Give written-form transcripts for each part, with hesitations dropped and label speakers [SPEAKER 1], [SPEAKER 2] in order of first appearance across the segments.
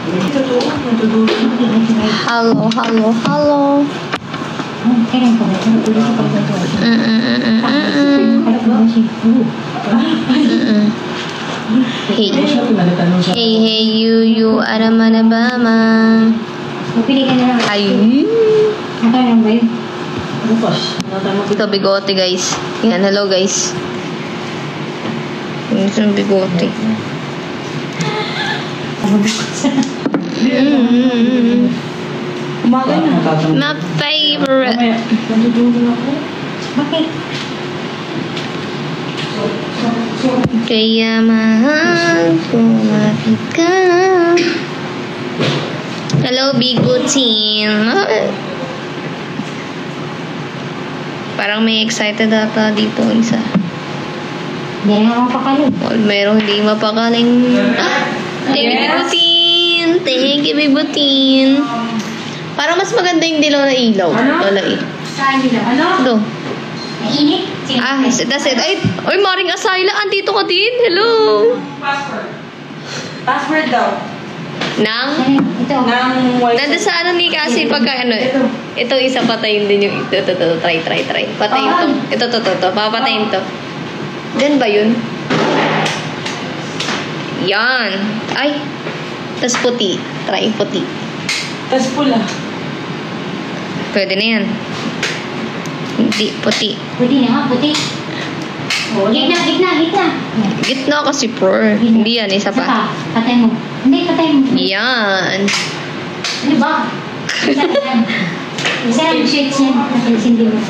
[SPEAKER 1] Hello, hello, hello. Hey. Hey, you, Aramanabama. Ay. Ito, bigote, guys. Yan, hello, guys. Ito yung bigote. My favorite.
[SPEAKER 2] Bakit?
[SPEAKER 1] Kaya mahal ko ka. Hello, bigotin. Parang may excited ata dito isa.
[SPEAKER 2] Hindi na mapakaling.
[SPEAKER 1] Merong hindi mapakaling. Thank you, bigotin. Thank you, bigotin. Parang mas maganda yung dilaw na ilaw. Wala eh.
[SPEAKER 2] Saan nila? Ano?
[SPEAKER 1] Ito.
[SPEAKER 2] Mainit?
[SPEAKER 1] That's it. Ay, Maring Asayla, andito ka din. Hello.
[SPEAKER 3] Password. Password daw.
[SPEAKER 1] Nang?
[SPEAKER 2] Ito.
[SPEAKER 3] Nang wifi.
[SPEAKER 1] Nandun sa ano ni kasi pagka ano. Ito isa patayin din yung ito. Try. Patayin to. Ito. Papatayin to. Diyan ba yun? Yan. Ay. Tas puti. Try puti.
[SPEAKER 3] Tas pula.
[SPEAKER 1] Pwede na yan. Hindi, puti.
[SPEAKER 2] Puti na nga, puti. Oh, gitna.
[SPEAKER 1] Gitna kasi per. Hindi yan, isa pa.
[SPEAKER 2] Patay mo. Hindi, patay mo.
[SPEAKER 1] Yan.
[SPEAKER 2] Ano ba? Isa lang shades yan. Sindi mo.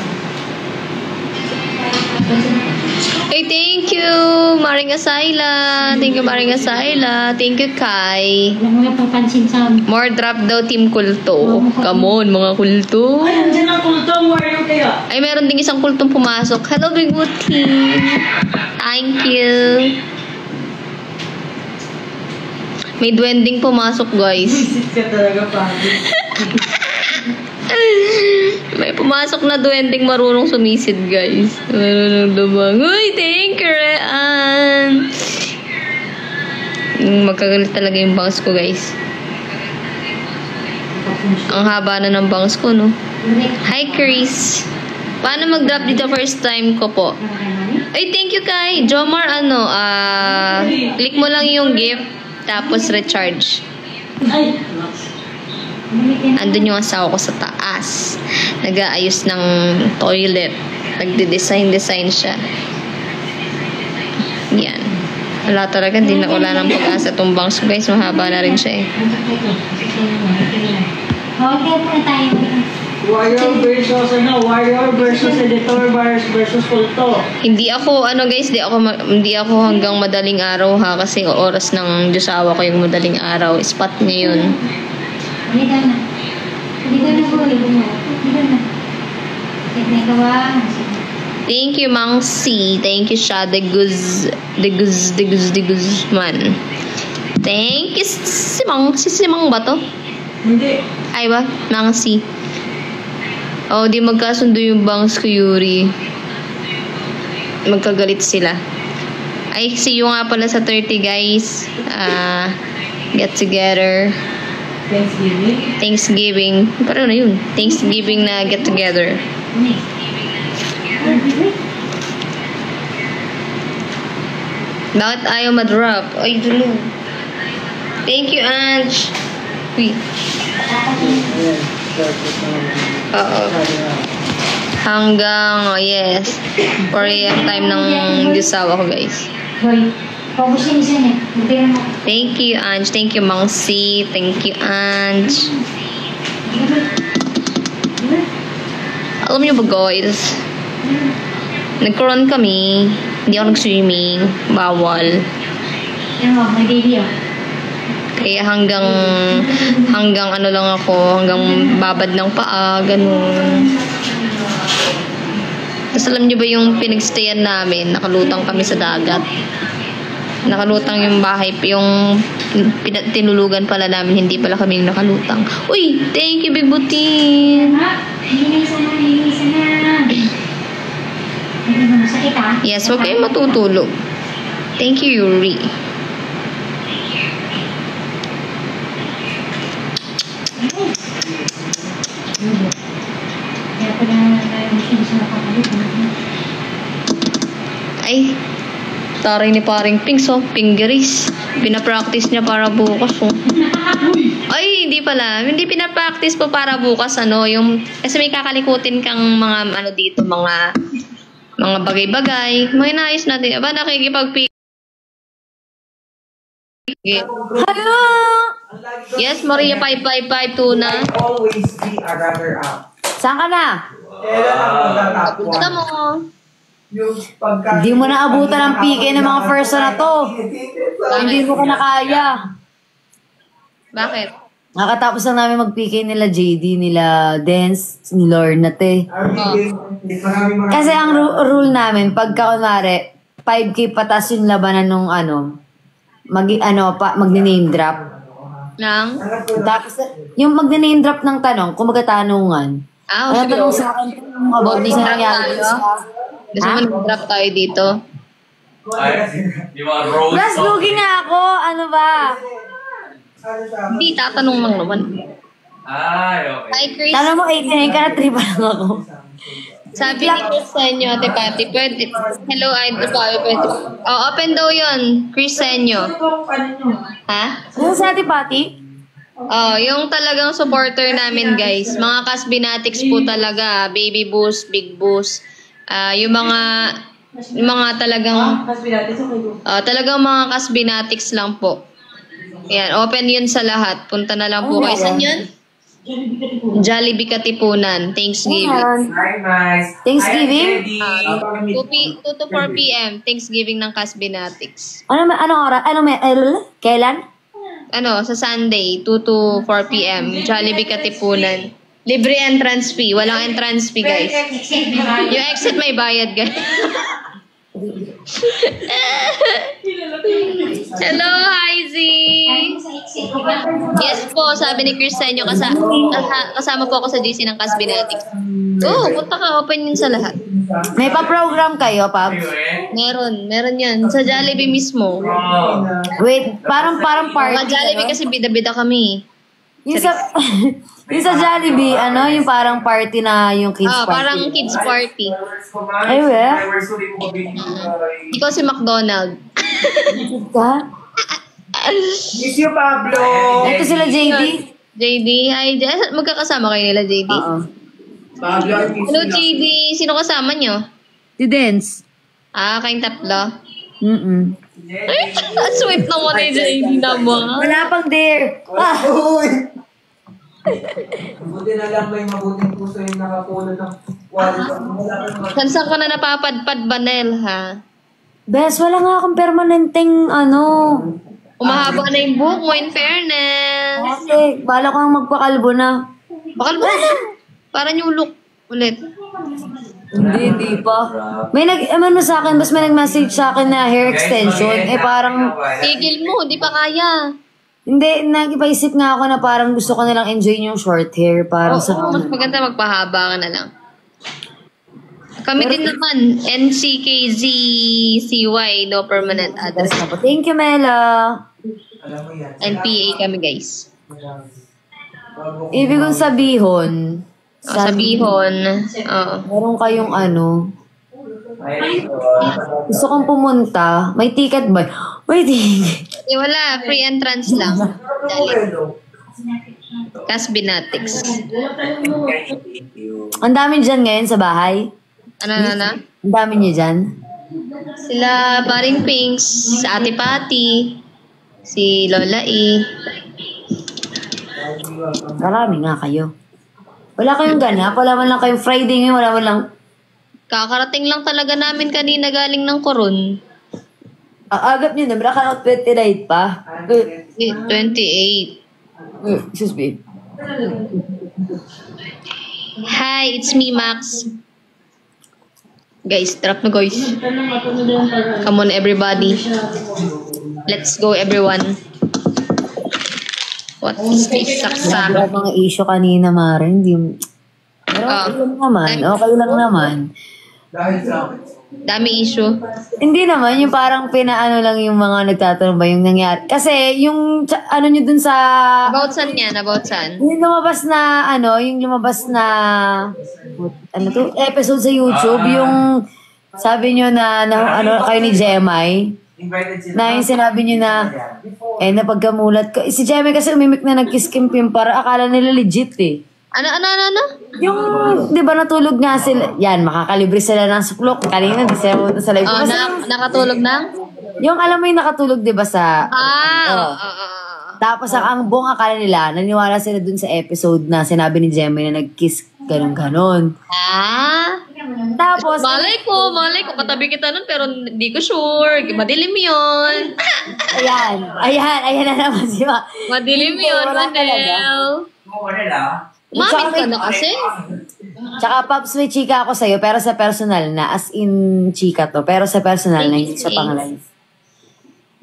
[SPEAKER 1] Hey, thank you, Maring Asayla. Thank you, Maring Asayla. Thank you, Kai.
[SPEAKER 2] Alam mo na papansin sa...
[SPEAKER 1] More drop daw, Team Kulto. Come on, mga kulto.
[SPEAKER 3] Ay, nandiyan ang kultong warrior kaya.
[SPEAKER 1] Ay, meron ding isang kultong pumasok. Hello, Big Wood Team. Thank you. May duwending pumasok, guys.
[SPEAKER 3] Visit ka talaga, pagi.
[SPEAKER 1] May pumasok na duwending marunong sumisid, guys. Marunong dumang. Uy, thank you, Rean. Magkagalit talaga yung bangs ko, guys. Ang haba na ng bangs ko, no? Hi, Chris. Paano mag-drop dito first time ko po? Ay, thank you, Kai. Jomar, click mo lang yung gift, tapos recharge.
[SPEAKER 3] Ay,
[SPEAKER 1] Andun yung asawa ko sa taas. Nag-aayos ng toilet. Nagde-design siya. Yan. Wala talaga. Wala ng pag-asa itong bangs ko, guys. Mahaba na rin siya eh.
[SPEAKER 2] Okay, muna tayo.
[SPEAKER 3] warrior versus editor versus kulto.
[SPEAKER 1] Hindi ako, guys, hindi ako hanggang madaling araw ha. Kasi oras ng Diyosawa ko yung madaling araw. Spot niya yun.
[SPEAKER 2] Halika na po. May gawa.
[SPEAKER 1] Thank you, Mang C. Thank you, siya. The Guzman. Thank you, si Mang ba to?
[SPEAKER 3] Hindi.
[SPEAKER 1] Ay ba? Mang C. Oh, di magkasundo yung bangs ko, Yuri. Magkagalit sila. Ay, see you nga pala sa 30, guys. Get together. Thanksgiving. Parang na yun. Thanksgiving na get together. Bakit ayaw madrop? Ay, dulo. Thank you, Ange. Uy. Oo. Hanggang, yes. 4 AM time ng Diyosawa ko, guys.
[SPEAKER 2] Hoy, focusin siya niya.
[SPEAKER 1] Thank you, Ange. Thank you, Mang C. Thank you, Ange. Alam niyo ba, guys? Nagkaroon kami. Hindi ako nag-swimming. Bawal.
[SPEAKER 2] Ano, may baby oh.
[SPEAKER 1] Kaya hanggang ano lang ako, hanggang babad ng paa, ganun. Tapos alam niyo ba yung pinagstayan namin, nakalutang kami sa dagat. Nakalutang yung bahay, yung tinulugan pala namin, hindi pala kami nakalutang. Uy, thank you, Big Butin.
[SPEAKER 2] Hindi sana. Masakit ah.
[SPEAKER 1] Yes, huwag kayong matutulog. Thank you, Yuri.
[SPEAKER 2] Kaya pala hindi siya nakakalit.
[SPEAKER 1] Ay, taray ni paring Pinks, oh. Pingeris. Pinapractice niya para bukas, oh. Ay, hindi pala. Hindi pinapractice po para bukas, ano, yung, kasi may kakalikutin kang mga, ano dito, mga bagay-bagay. May naayos natin. Aba, nakikipag-pick.
[SPEAKER 4] Hello!
[SPEAKER 1] Yes, Maria 5552 na.
[SPEAKER 5] Always be a runner-up.
[SPEAKER 4] Saan ka na?
[SPEAKER 5] Kailan ako natapos?
[SPEAKER 1] Punta mo.
[SPEAKER 5] Yung pagka...
[SPEAKER 4] Hindi mo na abutan ang PK ng mga first na to. Hindi mo ka na kaya.
[SPEAKER 1] Bakit?
[SPEAKER 4] Nakatapos lang namin mag-PK nila JD, nila Dance, ni Lorna, te. Kasi ang rule namin, pagka kunwari, 5K patas yung labanan nung magne-name drop.
[SPEAKER 1] Nang?
[SPEAKER 4] Tapos, yung magne-name drop ng tanong, kumaga tanungan.
[SPEAKER 1] Ah,
[SPEAKER 4] Ano
[SPEAKER 1] sige.
[SPEAKER 4] tanong sa akin, yung about
[SPEAKER 1] Voting
[SPEAKER 4] sa
[SPEAKER 1] drop
[SPEAKER 4] nangyari
[SPEAKER 1] tayo?
[SPEAKER 4] sa...
[SPEAKER 1] Gusto mo nag-drop tayo dito?
[SPEAKER 6] Ay, di ba rose?
[SPEAKER 4] Plus, lugi nga ako. Ano ba?
[SPEAKER 1] Hindi, tatanong lang naman.
[SPEAKER 6] Ay, okay.
[SPEAKER 1] Hi, Chris.
[SPEAKER 4] Tanong mo, 89 ka na, 3 pa lang ako.
[SPEAKER 1] Sabi ni Chris Senyo, Ate Pati, pwede. Hello, Idol Papi, pwede. Oh, open daw yun. Chris Senyo. Ha?
[SPEAKER 4] Ano sa Ate Pati?
[SPEAKER 1] Oh, yung talagang supporter namin, guys. Mga Kasbinatics po talaga. Baby Boost, Big Boost. Yung mga talagang talagang mga Kasbinatics lang po. Ayan, open yun sa lahat. Punta na lang po kayo. Saan yun? Jollibee Katipunan. Thanksgiving.
[SPEAKER 5] Hi, nice.
[SPEAKER 4] Thanksgiving?
[SPEAKER 1] 2 to 4 p.m. Thanksgiving ng Kasbinatics.
[SPEAKER 4] Anong oras? Kailan?
[SPEAKER 1] Sa Sunday, 2 to 4 p.m. Jollibee Katipunan. Libre entrance fee. Walang entrance fee, guys. Yung exit may bayad, guys. Hello, hi Z. Yes po, sabi ni Chris Senyo, kasama po ako sa GC ng Kasbinatics. Punta ka, open yun sa lahat.
[SPEAKER 4] May pa-program kayo, Pabs?
[SPEAKER 1] Meron yan. Sa Jollibee mismo.
[SPEAKER 4] Wait, parang party.
[SPEAKER 1] Mga Jollibee kasi bida-bida kami.
[SPEAKER 4] Yung sa, yung sa Jollibee, yung parang party na yung kids party.
[SPEAKER 1] Parang kids party.
[SPEAKER 4] Ay, we?
[SPEAKER 1] Ikaw si McDonald.
[SPEAKER 4] Ka?
[SPEAKER 5] Miss you, Pablo.
[SPEAKER 4] Ito sila JD?
[SPEAKER 1] JD, hi. Magkakasama kayo nila, JD?
[SPEAKER 4] Oo.
[SPEAKER 5] Pablo, I miss
[SPEAKER 1] Hello,
[SPEAKER 5] you.
[SPEAKER 1] JD. Sino kasama nyo?
[SPEAKER 4] Si Dance.
[SPEAKER 1] Kayong tatlo.
[SPEAKER 4] Mm-mm.
[SPEAKER 1] Sweet naman ni JD naman.
[SPEAKER 4] Wala pang dare.
[SPEAKER 5] Uy! Buti na lang may mabuting puso yung nakakulot ng wall.
[SPEAKER 1] Saan ka na napapadpad, Banel, ha?
[SPEAKER 4] Bes, wala nga akong permanenteng
[SPEAKER 1] Umahaba na yung buhok mo, in fairness.
[SPEAKER 4] Kasi, bala ko ang magpakalbo na.
[SPEAKER 1] Bakal mo na. Para new look ulit.
[SPEAKER 4] Hindi pa. May sa akin, bas may nag-message sa akin na hair extension. Parang,
[SPEAKER 1] Tigil mo, di pa kaya.
[SPEAKER 4] hindi, nag-ipaisip nga ako na parang gusto ko nalang enjoy yung short hair. Parang sa...
[SPEAKER 1] Mas maganda magpahaba ka na lang. Kami din naman, NCKZ CY, no permanent address.
[SPEAKER 4] Thank you, Mela.
[SPEAKER 5] Alam mo yan.
[SPEAKER 1] NPA kami, guys.
[SPEAKER 4] Ibig kong sabihon,
[SPEAKER 1] Sabihon.
[SPEAKER 4] meron kayong gusto kong pumunta, may ticket ba? May ticket.
[SPEAKER 1] Wala, free entrance lang. Dali. Kasbinatics.
[SPEAKER 4] Ang dami dyan ngayon sa bahay.
[SPEAKER 1] Ano?
[SPEAKER 4] Ang dami niyo dyan.
[SPEAKER 1] Sila Paring Pinks, si Ate Pati, si Lola E.
[SPEAKER 4] Marami nga kayo. Wala kayong ganap, wala man lang kayong Friday ngayon, wala man lang.
[SPEAKER 1] Kakarating lang talaga namin kanina galing ng Coron.
[SPEAKER 4] Agap nyo na, baka 29 pa.
[SPEAKER 1] 28.
[SPEAKER 4] Excuse me.
[SPEAKER 1] Hi, it's me, Max. Guys, trap na guys. Come on, everybody. Let's go, everyone. What is this? Saksak.
[SPEAKER 4] Wala mga issue kanina, Mara. Hindi. Pero okay lang naman. Okay lang naman.
[SPEAKER 5] Dahil sa
[SPEAKER 1] Dami issue.
[SPEAKER 4] Hindi naman, yung parang pinaano lang yung mga nagtatanong ba yung nangyari. Kasi yung ano nyo dun sa...
[SPEAKER 1] About saan yan? About saan?
[SPEAKER 4] Yung lumabas na, yung lumabas na, ano to, episode sa YouTube, yung sabi nyo na kayo ni Jemai,
[SPEAKER 5] Invited sila.
[SPEAKER 4] na yung sinabi nyo na, napagkamulat ko. Si Jemai kasi umimik na nag-kiss-kim para akala nila legit eh.
[SPEAKER 1] Ano?
[SPEAKER 4] Yung, di ba natulog nga sila, yan, makakalibre sila ng suklok. Kanina, di sila punta sa live.
[SPEAKER 1] Oh,
[SPEAKER 4] Kasi
[SPEAKER 1] nakatulog na?
[SPEAKER 4] yung alam mo yung nakatulog, di ba, sa...
[SPEAKER 1] Ah,
[SPEAKER 4] Tapos ang buong akala nila, naniwala sila dun sa episode na sinabi ni Gemma na nag-kiss, ganon.
[SPEAKER 1] Ah?
[SPEAKER 4] Tapos,
[SPEAKER 1] Malay ko, katabi kita nun, pero hindi ko sure. Madilim yun.
[SPEAKER 4] ayan na naman si Ma.
[SPEAKER 1] Madilim
[SPEAKER 4] Hindi,
[SPEAKER 1] yun,
[SPEAKER 4] wala
[SPEAKER 1] Manel.
[SPEAKER 6] Mo nila.
[SPEAKER 1] Umamit ka na kasi.
[SPEAKER 4] Tsaka, Pops, may chika ako sa'yo, pero sa personal na, as in chika to, pero sa personal na, hindi sa pang-live.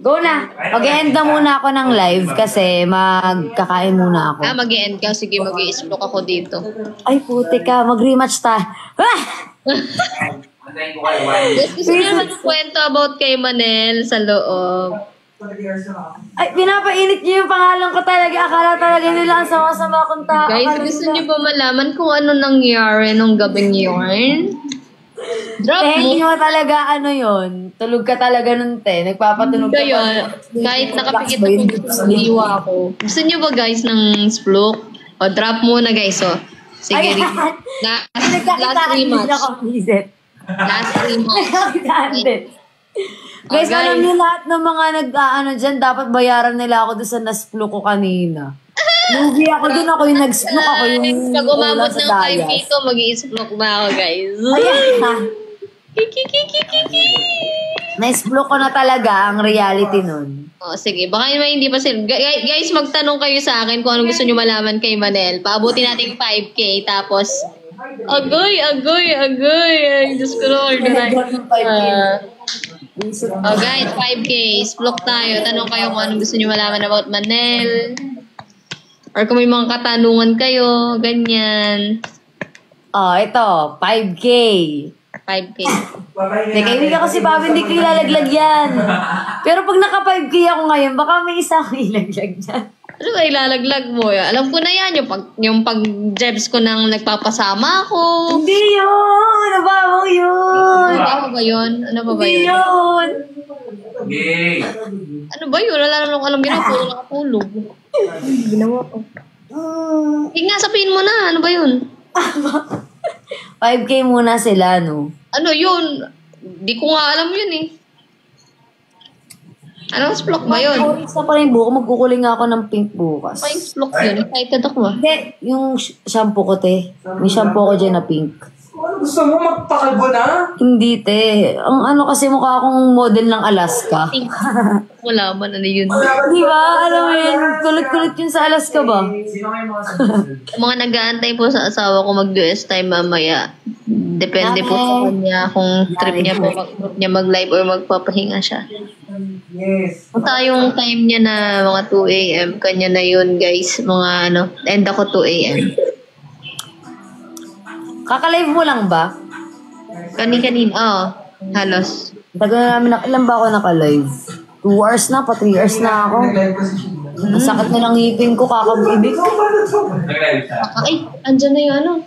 [SPEAKER 4] Go na! Mag-end na muna ako ng live kasi magkakain muna ako.
[SPEAKER 1] Mag-i-end ka. Sige, mag-i-explore ako dito.
[SPEAKER 4] Ay, puti ka, mag-rematch ta. Ah!
[SPEAKER 6] Antayin ko kayo. Why?
[SPEAKER 1] Gusto niyo magkwento about kay Manel sa loob.
[SPEAKER 4] Ay, pinapainit niyo yung pangalan ko talaga. Akala talaga nila ang sama-sama kong tao.
[SPEAKER 1] Guys,
[SPEAKER 4] Akala
[SPEAKER 1] gusto
[SPEAKER 4] nila-
[SPEAKER 1] niyo ba malaman kung ano nangyari nung gabing yun? Drop
[SPEAKER 4] hindi
[SPEAKER 1] mo.
[SPEAKER 4] mo talaga yun. Tulog ka talaga nun, te. Nagpapatunog ka
[SPEAKER 1] Kaya,
[SPEAKER 4] pa.
[SPEAKER 1] kahit nakapikit ako, iwa ako. Gusto niyo ba guys ng splook? O, drop muna guys, o. Sige,
[SPEAKER 4] Ayan.
[SPEAKER 1] last
[SPEAKER 4] Nagkakitaan din
[SPEAKER 1] rematch.
[SPEAKER 4] ako, visit.
[SPEAKER 1] Last rematch.
[SPEAKER 4] Nagkakitaan din. Guys,
[SPEAKER 1] guys.
[SPEAKER 4] alam niyo lahat ng mga dyan, dapat bayaran nila ako doon sa nasplo ko kanina. Lugi ako doon, ako yung nag-splook, ako yung
[SPEAKER 1] Pag umabot
[SPEAKER 4] ulam sa
[SPEAKER 1] ng 5K
[SPEAKER 4] dayas.
[SPEAKER 1] ko, mag-i-splook na ako, guys.
[SPEAKER 4] Ayan.
[SPEAKER 1] Kikikikikiki.
[SPEAKER 4] Na-splook ko na talaga ang reality nun.
[SPEAKER 1] O, sige. Baka naman hindi pa sila. Guys, magtanong kayo sa akin kung ano gusto nyo malaman kay Manel. Paabutin natin 5K, tapos... Agoy! Ay, Diyos ko, Lord. Oh, guys, 5K. Splook tayo. Tanong kayo kung ano gusto nyo malaman about Manel. Or kung may mga katanungan kayo, ganyan.
[SPEAKER 4] Oh, ito, 5K.
[SPEAKER 1] 5K.
[SPEAKER 4] Teka, hindi ka kasi pa, hindi ko ilalaglag yan. Pero pag naka 5K ako ngayon, baka may isa akong ilaglag dyan.
[SPEAKER 1] Ano ba ilalaglag mo? Alam ko na yan, yung pag-jebs ko nang nagpapasama ako.
[SPEAKER 4] Hindi yun! Nabaho yun!
[SPEAKER 1] Ano ba yun? Ano ba
[SPEAKER 4] Hindi
[SPEAKER 1] yun?
[SPEAKER 4] yun!
[SPEAKER 6] Gay.
[SPEAKER 1] Ano ba yun? Wala naman akong alam ginawa. Puro nakatulog. Ginawa ko. Sige nga, sabihin mo na. Ano ba yun?
[SPEAKER 4] 5K muna sila, no?
[SPEAKER 1] Ano yun? Di ko nga alam yun eh. Anong splok ba yun?
[SPEAKER 4] Oris na pa rin buko, magkukuling ako ng pink bukas.
[SPEAKER 1] Ano yung splok yun? Excited ako ah.
[SPEAKER 4] Hindi, yung shampoo ko, te. May shampoo ko dyan na pink.
[SPEAKER 5] Ano gusto mo? Magpakalbo na?
[SPEAKER 4] Hindi, te. Ang kasi mukha akong model ng Alaska.
[SPEAKER 1] Think. Wala man ano yun.
[SPEAKER 4] Di ba? Alam mo yun, kulit-kulit yun sa Alaska ba?
[SPEAKER 5] Sino kayo mga susunod?
[SPEAKER 1] Mga nag-aantay po sa asawa ko mag-US time mamaya. Depende po sa kanya kung trip niya po mag-live or magpapahinga siya.
[SPEAKER 5] Yes.
[SPEAKER 1] Kung tayong time niya na mga 2 a.m., kanya na yun guys. Mga end ako 2 a.m.
[SPEAKER 4] Kakalive mo lang ba?
[SPEAKER 1] Kani-kanina, halos.
[SPEAKER 4] Tagal na namin, ilan ba ako nakalive? 2 hours na, pa 3 hours na ako.
[SPEAKER 5] Nag-live kasi siya.
[SPEAKER 4] Ang sakit na ng ngipin ko, kakabibig.
[SPEAKER 6] Nag-live siya.
[SPEAKER 1] Ay, andyan na yung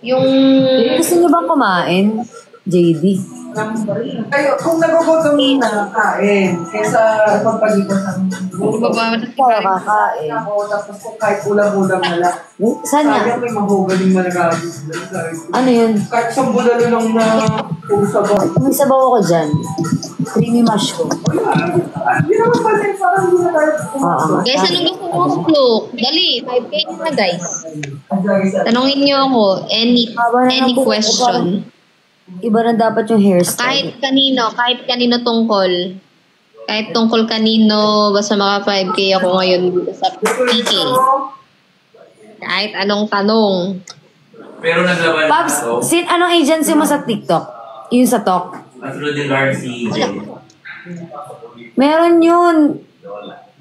[SPEAKER 1] Yung...
[SPEAKER 4] Gusto niyo bang kumain? JD.
[SPEAKER 5] Ay, kung nagugutom na, kain. Kaysa pagpalipas ng
[SPEAKER 1] Baba,
[SPEAKER 4] Ikaw kakain.
[SPEAKER 5] ako, tapos kung kahit ulam-ulam na lang.
[SPEAKER 4] Saan yan?
[SPEAKER 5] Sayang may mahugaling na nag-aagos.
[SPEAKER 4] Ano yun?
[SPEAKER 5] Kahit isang bulalo lang na pusa ba?
[SPEAKER 4] May sabaw ako dyan. Creamy mash ko.
[SPEAKER 5] Hindi naman pala yung parang hindi na tayo
[SPEAKER 4] Oo.
[SPEAKER 1] guys, anong gusto mo splok? Dali, 5K na guys. Tanungin niyo ako, any question.
[SPEAKER 4] Iba na dapat yung hairstyle.
[SPEAKER 1] Kahit kanino tungkol. Kahit tungkol kanino, basta maka 5K ako ngayon dito sa PK. Kahit anong tanong.
[SPEAKER 6] Pero naglaban na
[SPEAKER 4] Pops,
[SPEAKER 6] ako.
[SPEAKER 4] anong agency mo sa TikTok? Yung sa Tok?
[SPEAKER 6] At Rudy Garcia.
[SPEAKER 4] Meron yun.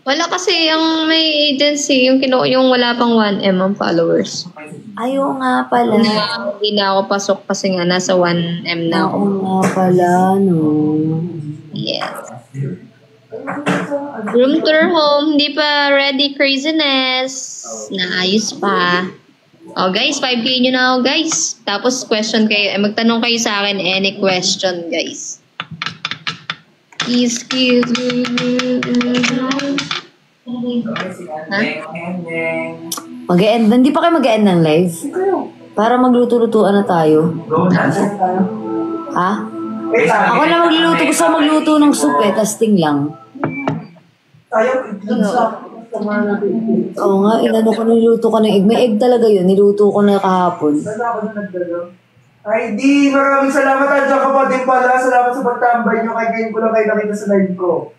[SPEAKER 1] Wala kasi yung may agency, yung wala pang 1M ang followers.
[SPEAKER 4] Ayaw nga pala.
[SPEAKER 1] Hindi na ako pasok kasi nga nasa 1M na ako.
[SPEAKER 4] Oo nga pala, no.
[SPEAKER 1] Yes. Room tour home. Hindi pa ready, craziness. Naayos pa. Oh guys, 5K nyo na ako guys. Tapos question kayo. Magtanong kayo sa akin any question guys. Excuse me. Ha?
[SPEAKER 4] Mag-e-end. Hindi pa kayo mag-e-end ng live? Para magluto-lutuan na tayo. Ha? Ako na magluluto. Gusto ko magluto ng soup eh. Testing lang.
[SPEAKER 5] Tayo,
[SPEAKER 4] Oo nga, inano ko niluto ko ng egg. May egg talaga yun. Niluto ko na kahapon.
[SPEAKER 5] Ay, di, maraming salamat. Andiyan ka pa din pala. Salamat sa pagtambay nyo. Kaya ngayon ko lang kayo nakita sa live ko.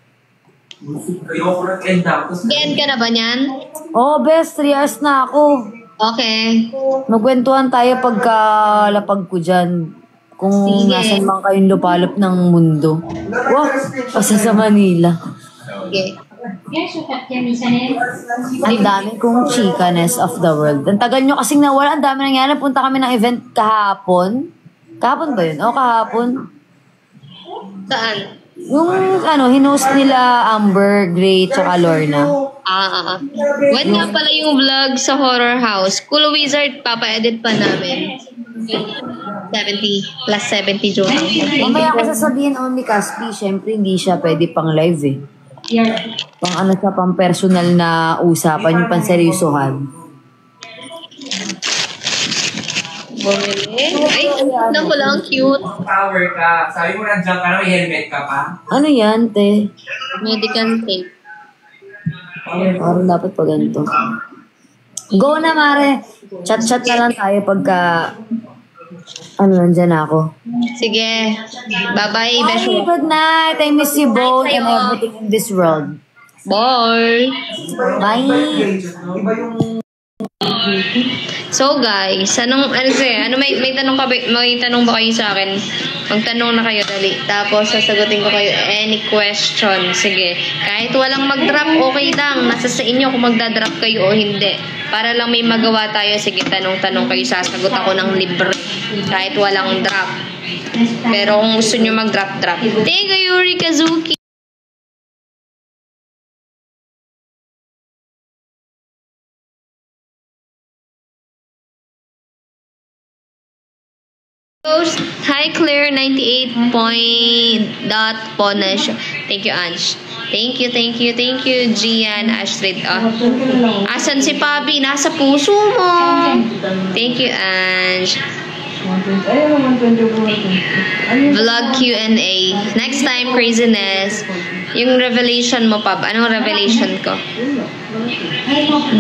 [SPEAKER 6] Ayoko na end up.
[SPEAKER 1] End ka na ba niyan?
[SPEAKER 4] Oh, best. 3 hours na ako.
[SPEAKER 1] Okay.
[SPEAKER 4] Magkwentuhan tayo pagkalapag ko dyan. Kung
[SPEAKER 1] Sige.
[SPEAKER 4] nasan man kayong lupalop ng mundo. Wow, pasa sa Manila.
[SPEAKER 1] Okay.
[SPEAKER 2] Yes, sukat yan, minsan eh.
[SPEAKER 4] Ang dami kong chikanes of the world. Ang tagal nyo kasing nawala. Ang dami nangyari. Punta kami ng event kahapon. Kahapon ba yun? O, kahapon.
[SPEAKER 1] Saan?
[SPEAKER 4] Yung hinost nila Amber, Gray, tsaka Lorna.
[SPEAKER 1] When nga pala yung vlog sa Horror House, Cool Wizard, papa-edit pa namin. 70 plus 70 joke.
[SPEAKER 4] Mamaya ko sasabihin only Caspi, syempre hindi siya pwede pang live eh. Pang siya, pang personal na usapan, yung panseryosohan.
[SPEAKER 1] Bumili. Ay, naku lang, cute.
[SPEAKER 6] Power ka. Sabi mo nandiyan ka na, may helmet ka pa.
[SPEAKER 4] Ano yan, te?
[SPEAKER 1] Medical tape.
[SPEAKER 4] Parang dapat pa ganito. Go na, Mare. Chat-chat na lang tayo pagka nandyan ako.
[SPEAKER 1] Sige. Bye-bye,
[SPEAKER 4] Bye,
[SPEAKER 1] Besho.
[SPEAKER 4] good night. I miss you both and everything in this world.
[SPEAKER 1] Bye.
[SPEAKER 4] Bye.
[SPEAKER 5] Iba yung...
[SPEAKER 1] So guys, may tanong ba kayo sa akin? Magtanong na kayo dali. Tapos sasagutin ko kayo any question. Sige. Kahit walang mag-drop, okay lang. Nasa sa inyo kung magda-drop kayo o hindi. Para lang may magawa tayo. Sige, tanong-tanong kayo. Sasagot ako ng libre. Kahit walang drop. Pero kung gusto nyo mag-drop. Thank you, Yuri Kazuki. Hi Claire 98.Ponash. Thank you Ange. Thank you Gian Astrid. Asan si Pabi? Nasa puso mo. Thank you Ange. Vlog Q&A. Next time craziness. Yung revelation mo Pab. Anong revelation ko?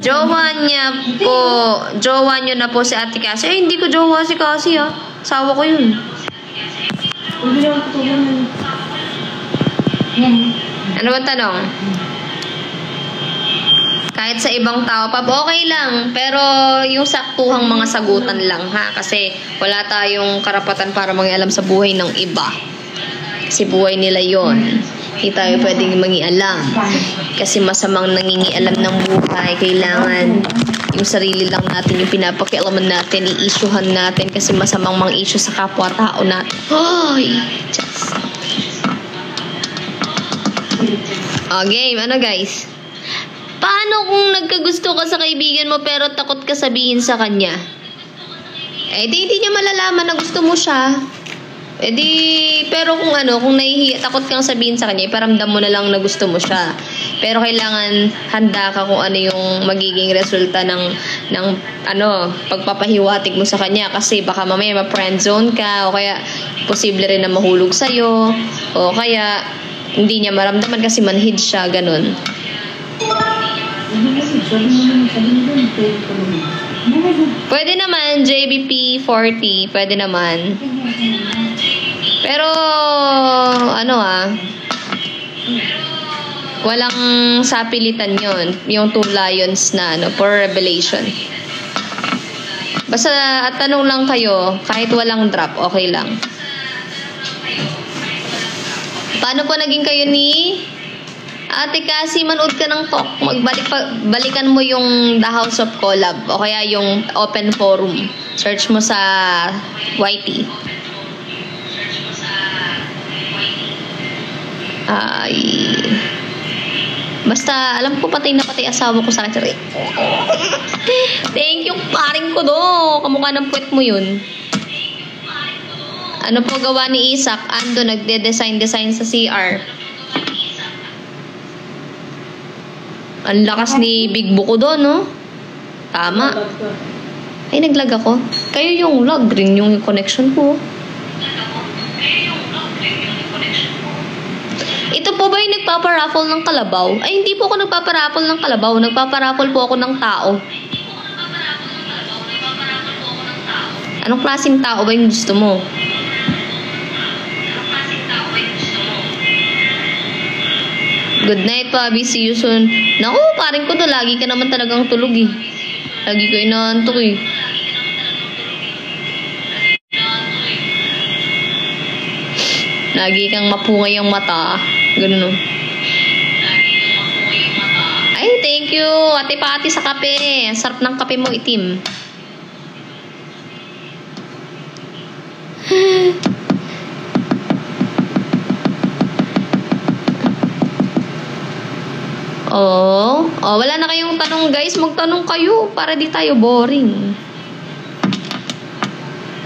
[SPEAKER 1] Jowa nyo na po si Ate Cassie. Ay, hindi ko jowa si Cassie ah. Sawa ko yun. Ano ba tanong? Kahit sa ibang tao pa, okay lang. Pero yung saktuhang mga sagutan lang ha. Kasi wala tayong karapatan para mangialam sa buhay ng iba. Kasi buhay nila yon. Hindi tayo pwedeng mangialam. Kasi masamang nangingialam ng buhay. Kailangan yung sarili lang natin, yung pinapakialaman natin, i-issuehan natin kasi masamang mga issue sa kapwa-tao natin. Hoy! Just. Game. Ano guys? Paano kung nagkagusto ka sa kaibigan mo pero takot ka sabihin sa kanya? Di hindi niya malalaman na gusto mo siya. Pero kung nahihiya, takot kang sabihin sa kanya, iparamdam mo na lang na gusto mo siya. Pero kailangan handa ka kung ano yung magiging resulta ng pagpapahiwatig mo sa kanya. Kasi baka mamaya ma-friendzone ka, o kaya posible rin na mahulog sa'yo, o kaya hindi niya maramdaman kasi manhid siya, ganun. Pwede naman, JBP 40, pwede naman. Pero, walang sapilitan yon, yung 2 lions na, for revelation. Basta, tanong lang kayo, kahit walang drop, okay lang. Paano po naging kayo ni Ate Cassie, manood ka ng talk. Balikan mo yung The House of Collab o kaya yung Open Forum. Search mo sa YT. Ay. Basta, alam ko patay na patay asawa ko sa akin. Thank you, paring ko do. Kamukha ng puwet mo yun. Ano po gawa ni Isaac? Ando, nagde-design sa CR. Ang lakas ni Big Buko doon, no? Tama. Ay, naglag ako. Kayo yung lag rin yung connection ko. Ito po ba yung nagpaparaffle ng kalabaw? Ay, hindi po ako nagpaparaffle ng kalabaw. Nagpaparaffle po ako ng tao. Anong klaseng tao ba yung gusto mo? Good night, Pabi. See you soon. Naku, paring ko to. Lagi ka naman talagang tulog eh. Lagi ko inaantok eh. Lagi kang mapungay ang mata. Ganun. Ay, thank you. Ate Pati sa kape. Ang sarap ng kape mo, itim. Oh, wala na kayong tanong, guys. Magtanong kayo para di tayo boring.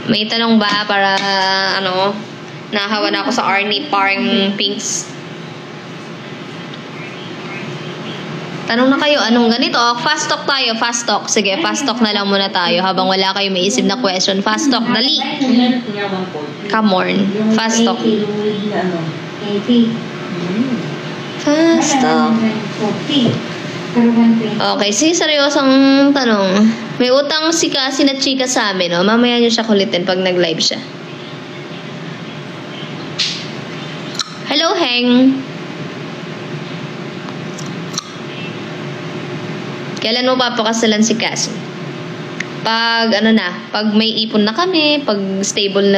[SPEAKER 1] May tanong ba para ano? Nahawa na ako sa Arnie Parang Pinks. Tanong na kayo, anong ganito? Fast talk tayo, fast talk. Sige, fast talk na lang muna tayo habang wala kayo may isip na question. Fast talk, dali. Come on, fast talk. Fast talk. Okay, sige, seryosong tanong. May utang si Cassie na chika sa amin, no? Mamaya niyo siya kulitin pag nag-live siya. Hello, Heng. Kailan mo papakasalan si Cassie? Pag pag may ipon na kami, pag stable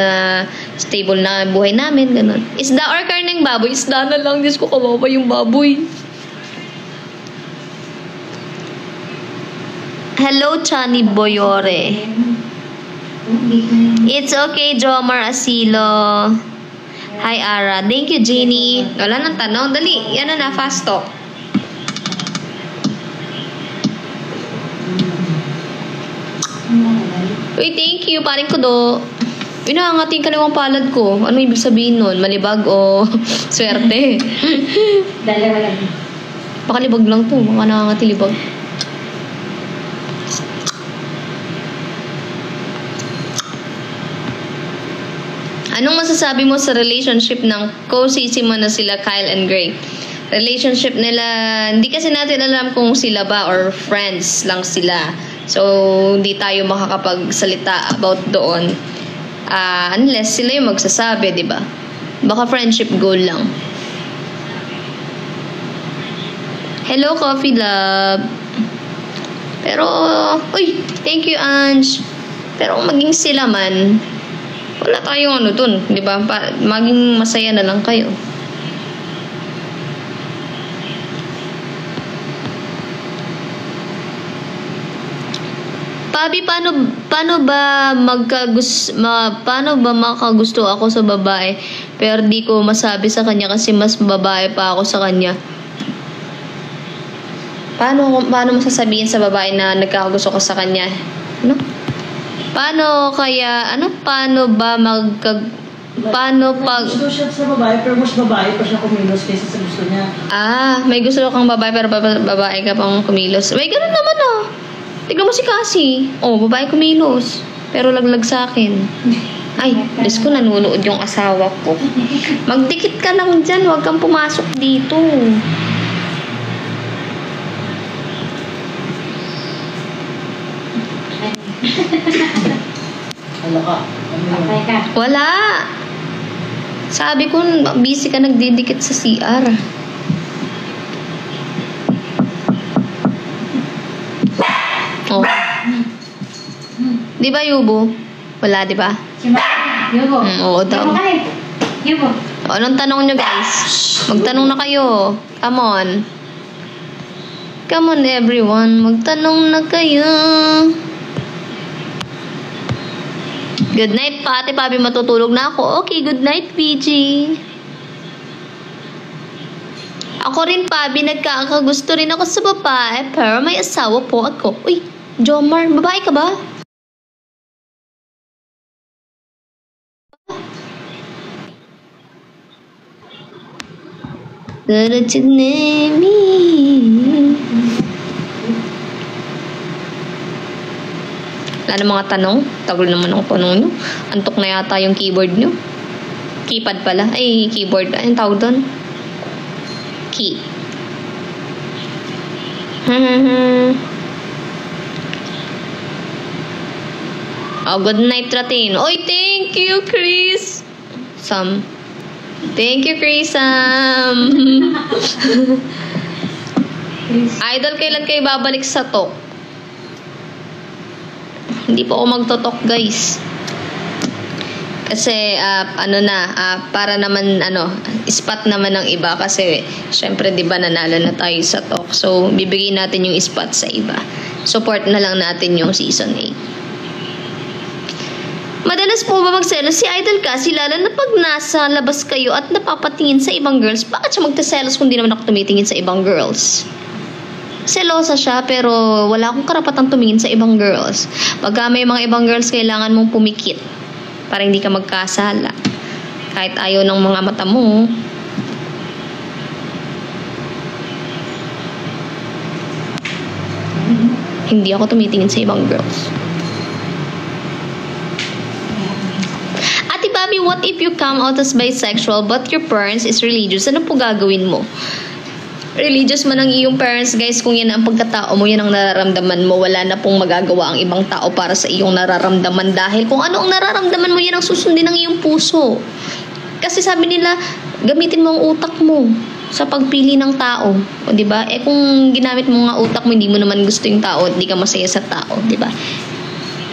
[SPEAKER 1] na buhay namin, ganun. Isda or karneng baboy? Isda na lang, Diyos ko, kawawa yung baboy. Hello, Chani Boyore. It's okay, Jomar Asilo. Hi, Ara. Thank you, Jenny. Wala nang tanong. Dali, yan na, fast talk. Uy, thank you. Paring ko do. Inaangating kaliwang palad ko. Ano ibig sabihin nun? Malibag o swerte?
[SPEAKER 2] Dalawa lang.
[SPEAKER 1] Baka libag lang to. Baka nakangati libag. Anong masasabi mo sa relationship ng co-sisima na sila Kyle and Gray? Relationship nila, hindi kasi natin alam kung sila ba or friends lang sila. So, hindi tayo makakapagsalita about doon. Unless sila yung magsasabi, di ba? Baka friendship goal lang. Hello, Coffee Love. Pero, uy, thank you, Ange. Pero kung maging sila man, wala tayong dun, di ba? Maging masaya na lang kayo. Pabi, paano ba makagusto ako sa babae pero di ko masabi sa kanya kasi mas babae pa ako sa kanya? Paano masasabihin sa babae na nagkakagusto ko sa kanya? Ano? Paano pag
[SPEAKER 3] gusto siya sa babae pero mas babae pa siya kumilos kaysa sa gusto niya.
[SPEAKER 1] may gusto kang babae pero babae ka pang kumilos. May ganun naman Tignan mo si Cassie. Babae kumilos. Pero laglag sa akin. Ay, Diyos ko, nanunood yung asawa ko. Magdikit ka lang dyan. Huwag kang pumasok dito.
[SPEAKER 3] Ano ka?
[SPEAKER 2] Okay ka.
[SPEAKER 1] Wala. Sabi ko, busy ka nagdidikit sa CR. Di ba, Yubo? Wala, di ba?
[SPEAKER 2] Yubo.
[SPEAKER 1] Oo daw.
[SPEAKER 2] Yubo.
[SPEAKER 1] Anong tanong nyo, guys? Magtanong na kayo. Come on. Come on, everyone. Magtanong na kayo. Good night, Ate Pabi. Matutulog na ako. Okay, good night, PG. Ako rin, Pabi. Nagkakagusto rin ako sa babae. Pero may asawa po ako. Uy, Jomar, babae ka ba? Darating nemi. Wala na mga tanong. Tagal naman ang tanong nyo. Antok na yata yung keyboard nyo. Keypad pala. Ay, keyboard. Anong tawag doon? Key. Oh, good night, Ratin. Oy, thank you, Chris. Thank you, Chris. Idol, kailan kayo babalik sa talk? Hindi po ako magtotok, guys. Kasi, para naman, spot naman ng iba. Kasi, syempre, di ba, nanalo na tayo sa talk. So, bibigyan natin yung spot sa iba. Support na lang natin yung season 8. Madalas po ba magselos si Idol kasi lalo na pag nasa labas kayo at napapatingin sa ibang girls? Bakit siya magtaselos kung di naman ako tumitingin sa ibang girls? Selosa siya pero wala akong karapatang tumingin sa ibang girls. Pagka may mga ibang girls, kailangan mong pumikit para hindi ka magkasala. Kahit ayaw ng mga mata mo. Hindi ako tumitingin sa ibang girls. Ate Bobby, what if you come out as bisexual but your parents is religious? Ano po gagawin mo? Religious man ang iyong parents, guys, kung yan ang pagkatao mo, yan ang nararamdaman mo, wala na pong magagawa ang ibang tao para sa iyong nararamdaman dahil kung ano ang nararamdaman mo, yan ang susundin ng iyong puso. Kasi sabi nila, gamitin mo ang utak mo sa pagpili ng tao. O, diba? Eh, kung ginamit mo nga utak mo, hindi mo naman gusto yung tao, hindi ka masaya sa tao, diba?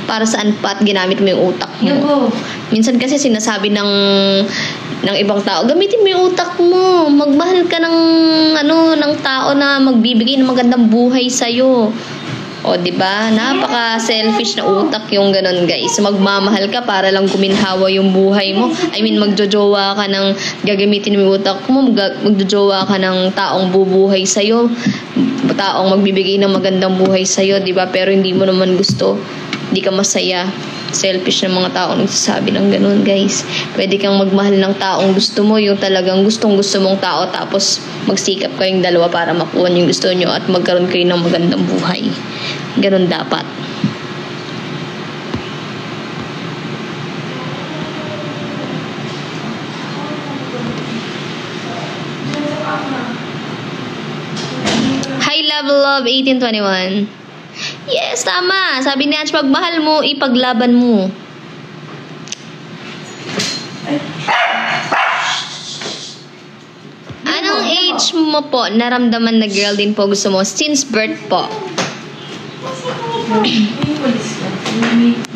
[SPEAKER 1] Para saan pa at ginamit mo yung utak mo? Minsan kasi sinasabi ng ibang tao, gamitin mo yung utak mo. Magmahal ka ng tao na magbibigay ng magandang buhay sa'yo. O, diba? Napaka-selfish na utak yung ganun, guys. Magmamahal ka para lang guminhawa yung buhay mo. I mean, magjojowa ka ng gagamitin mo yung utak mo. Magjojowa ka ng taong bubuhay sa'yo. Taong magbibigay ng magandang buhay sa'yo, diba? Pero hindi mo naman gusto. Hindi ka masaya. Selfish ng mga taong nagsasabi ng ganun, guys. Pwede kang magmahal ng taong gusto mo, yung talagang gustong-gusto mong tao, tapos magsikap kayong dalawa para makuha yung gusto nyo at magkaroon kayo ng magandang buhay. Ganun dapat. High level of 1821. Yes, tama. Sabi ni Ange, pagmahal mo, ipaglaban mo. Anong age mo po naramdaman na girl din po gusto mo? Since birth po.
[SPEAKER 7] May polis ka.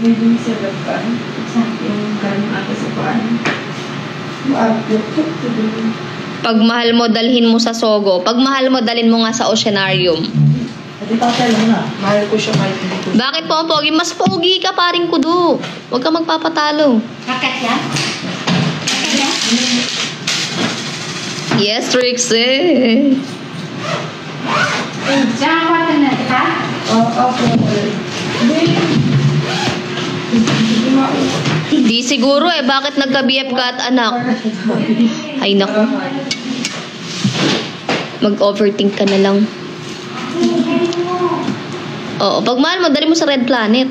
[SPEAKER 7] May dun sa labkan. Yung ganong ata sa paan.
[SPEAKER 1] Pagmahal mo, dalhin mo sa Sogo. Pagmahal mo, dalhin mo nga sa Oceanarium.
[SPEAKER 3] Hindi pa tayo na.
[SPEAKER 7] Mahal ko siya kahit hindi ko.
[SPEAKER 1] Bakit po ang pogi? Mas pogi ka, paring kudo. Huwag ka magpapatalo.
[SPEAKER 2] Kakat yan? Kakat yan?
[SPEAKER 1] Yes, Trixie.
[SPEAKER 2] Diyan ako na, diba?
[SPEAKER 7] Ako.
[SPEAKER 1] Di siguro eh. Bakit nagka-BF ka at anak? Ay, naku. Mag-overthink ka na lang. Oo, pag mahal mo, dali mo sa Red Planet.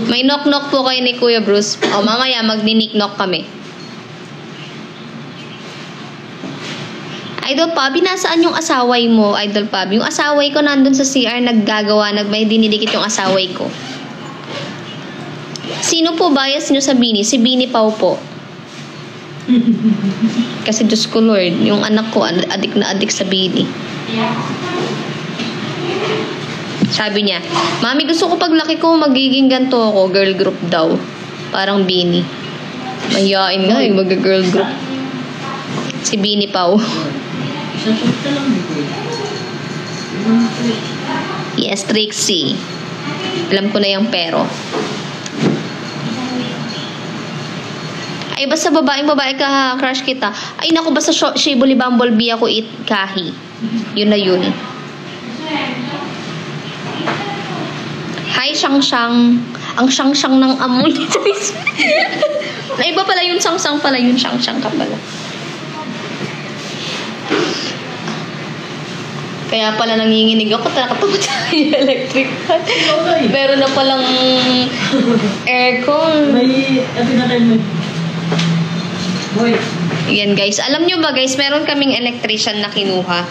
[SPEAKER 1] May knock-knock po kayo ni Kuya Bruce. O, mamaya magni-knock kami. Idol Pabi, nasaan yung asaway mo, Idol Pabi? Yung asaway ko nandun sa CR, may dinidikit yung asaway ko. Sino po bias nyo sa Bini? Si Bini Pau po. Kasi Diyos ko Lord, yung anak ko adik na adik sa Bini. Sabi niya, Mami, gusto ko paglaki ko magiging ganto ako, girl group daw. Parang Bini. Mayain nga eh, mag-girl group. Si Bini Pau.
[SPEAKER 3] Isa-shoot ka lang dito.
[SPEAKER 1] Yes, Trixie. Alam ko na yung pero. Ay, basta babae ka, crush kita. Ay, naku, basta Shibuli Bumblebee ako Kahi. Yun na yun. Hi, Shang-Shang. Ang Shang-Shang ng amoy. Na iba pala yun, Shang-Shang pala yun. Shang-Shang ka pala. Kaya pala nanginginig ako, nakatawa tayo yung electric fan. Meron na palang aircon.
[SPEAKER 3] May, na kayo mo. Boy.
[SPEAKER 1] Yan guys, alam nyo ba guys, meron kaming electrician na kinuha.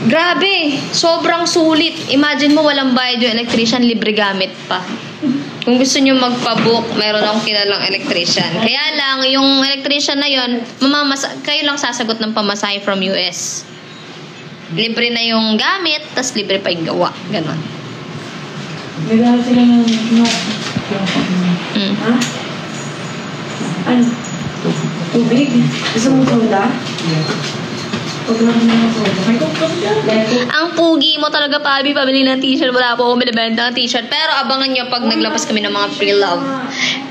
[SPEAKER 1] Grabe, sobrang sulit. Imagine mo walang bayad yung electrician, libre gamit pa. Kung gusto nyo magpa-book, meron akong kilalang electrician. Kaya lang, yung electrician na yon, kayo lang sasagot ng pamasahe from US. Libre na yung gamit, tas libre pa yung gawa. Ganon.
[SPEAKER 7] Naghahanap sila ng Ha? Ano? Tubig? Gusto mo soda? Huwag lang naman soda. May kukap dyan.
[SPEAKER 1] Ang pugi mo talaga, Pabi. Pabili ng t-shirt. Wala po akong binibenta ng t-shirt. Pero abangan nyo pag naglabas kami ng mga pre-love.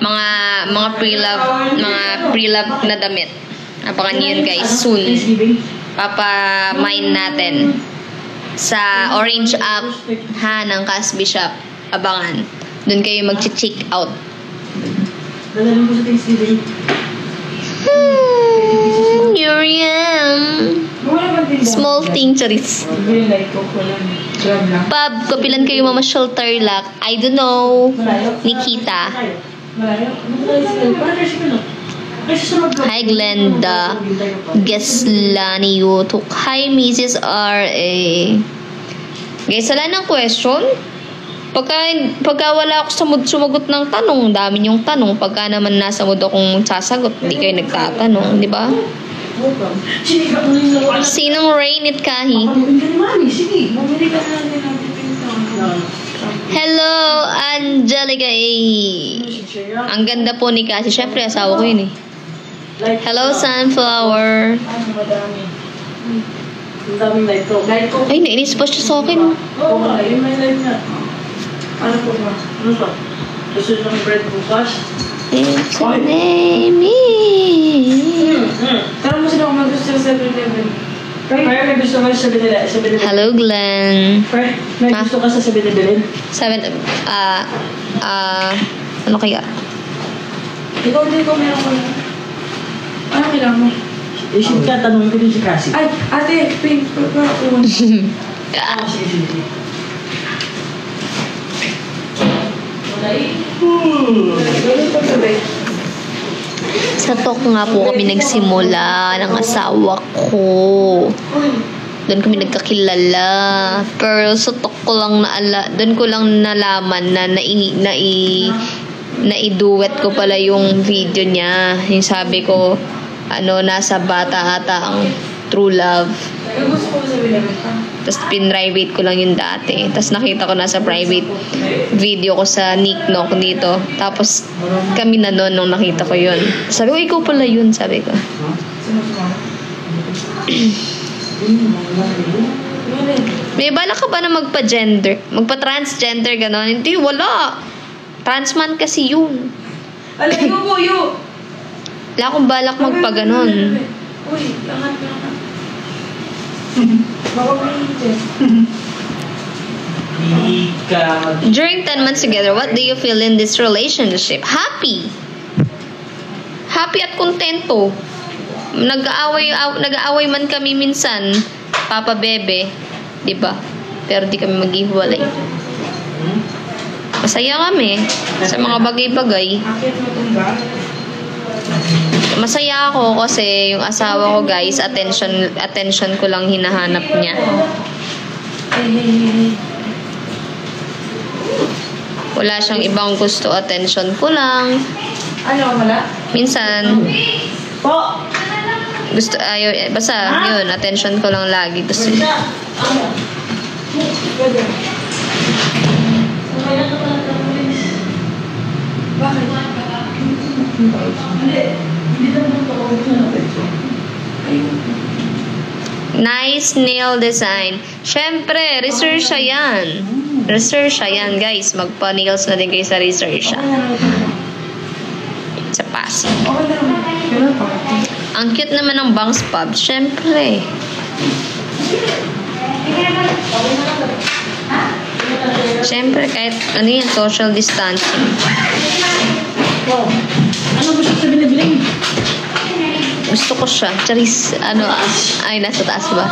[SPEAKER 1] Mga pre-love na damit. Abangan nyo yun guys. Soon. Papa-mine natin. Sa Orange app ng Casby Shop. Abangan. Doon kayo mag-check out.
[SPEAKER 3] Dadalhin ko sa Thanksgiving.
[SPEAKER 1] Yuriam. Small thing, charis.
[SPEAKER 7] Yung like ko lang. Grab lang.
[SPEAKER 1] Pab, kapilan kayo mamasyal Tarlac? I don't know. Nikita.
[SPEAKER 7] Malayo?
[SPEAKER 3] Parang kasi ko, no?
[SPEAKER 1] Hi, Glenda. Geslani Yutuk. Hi, Mrs. R.A. Guys, wala ng question? Pagka wala ako sa mood sumagot ng tanong, dami niyong tanong. Pagka naman nasa mood akong sasagot, hindi kayo nagtatanong, di ba? Sinong Rainit Kahi?
[SPEAKER 3] Sige.
[SPEAKER 7] Bumili ka na din natin pinto.
[SPEAKER 1] Hello, Angelica A. Ang ganda po ni Cassie. Siyempre, asawa ko yun eh. Hello, Sunflower.
[SPEAKER 3] Madami. Ang daming light ko.
[SPEAKER 7] Like ko.
[SPEAKER 1] Ay, nainis pa siya sa akin.
[SPEAKER 3] Oo nga, yun may light na. Ano po ba? Ano ba? Gusto nyo ng bread bukas?
[SPEAKER 1] It's a name.
[SPEAKER 7] Tara mo sila kung mag-gusto sa 7-Eleven.
[SPEAKER 3] Kaya may gusto ka sa 7-Eleven.
[SPEAKER 1] Hello, Glenn.
[SPEAKER 3] May gusto ka sa 7-Eleven?
[SPEAKER 1] Ano kaya?
[SPEAKER 7] Ikaw din ko meron ko lang. Ano kailangan mo?
[SPEAKER 3] Isip ka, tanongin ko din si Cassie.
[SPEAKER 7] Ay, ate, pink.
[SPEAKER 3] Sige.
[SPEAKER 1] Sa Tok nga po kami nagsimula ng asawa ko. Doon kami nagkakilala. Pero sa Tok ko lang doon ko lang nalaman na naiduet ko pala yung video niya. Yung sabi ko, nasa bata ata ang true love.
[SPEAKER 7] Gusto ko sa 7-Eleven.
[SPEAKER 1] Tapos pinrivate ko lang yung dati. Tapos nakita ko nasa private video ko sa Nick Nok dito. Tapos kami na noon nung nakita ko yun. Sabi ko, ikaw pala yun, sabi ko. May bala ka ba na magpa-gender? Magpa-transgender gano'n? Hindi, wala. Transman kasi yun.
[SPEAKER 7] Alay ko po, yo!
[SPEAKER 1] Wala akong balak magpa-ganon.
[SPEAKER 7] Uy, angat. Baka may
[SPEAKER 1] During 10 months together, what do you feel in this relationship? Happy. Happy at kontento. Nag-aaway man kami minsan, Papa Bebe, 'di ba? Pero di kami maghiwalay. Masaya kami sa mga bagay-bagay.
[SPEAKER 7] Akit mo tumba?
[SPEAKER 1] Masaya ako kasi yung asawa ko, guys, attention ko lang hinahanap niya. Wala siyang ibang gusto, attention ko lang.
[SPEAKER 7] Ano, wala?
[SPEAKER 1] Minsan,
[SPEAKER 3] Po!
[SPEAKER 1] gusto, basta, yun, attention ko lang lagi. Gusto niya.
[SPEAKER 7] Pwede. Bakit?
[SPEAKER 1] Nice nail design. Syempre, research yan. Research yan, guys. Magpa-nails na din kayo sa research. Sa Pasig. Ang cute naman ng bangs pub. Syempre. Syempre, kahit ano yan, social distancing.
[SPEAKER 3] Wow. Ano gusto sa binibili?
[SPEAKER 1] Gusto ko siya. Charis, ano, ay, nasa taas ba?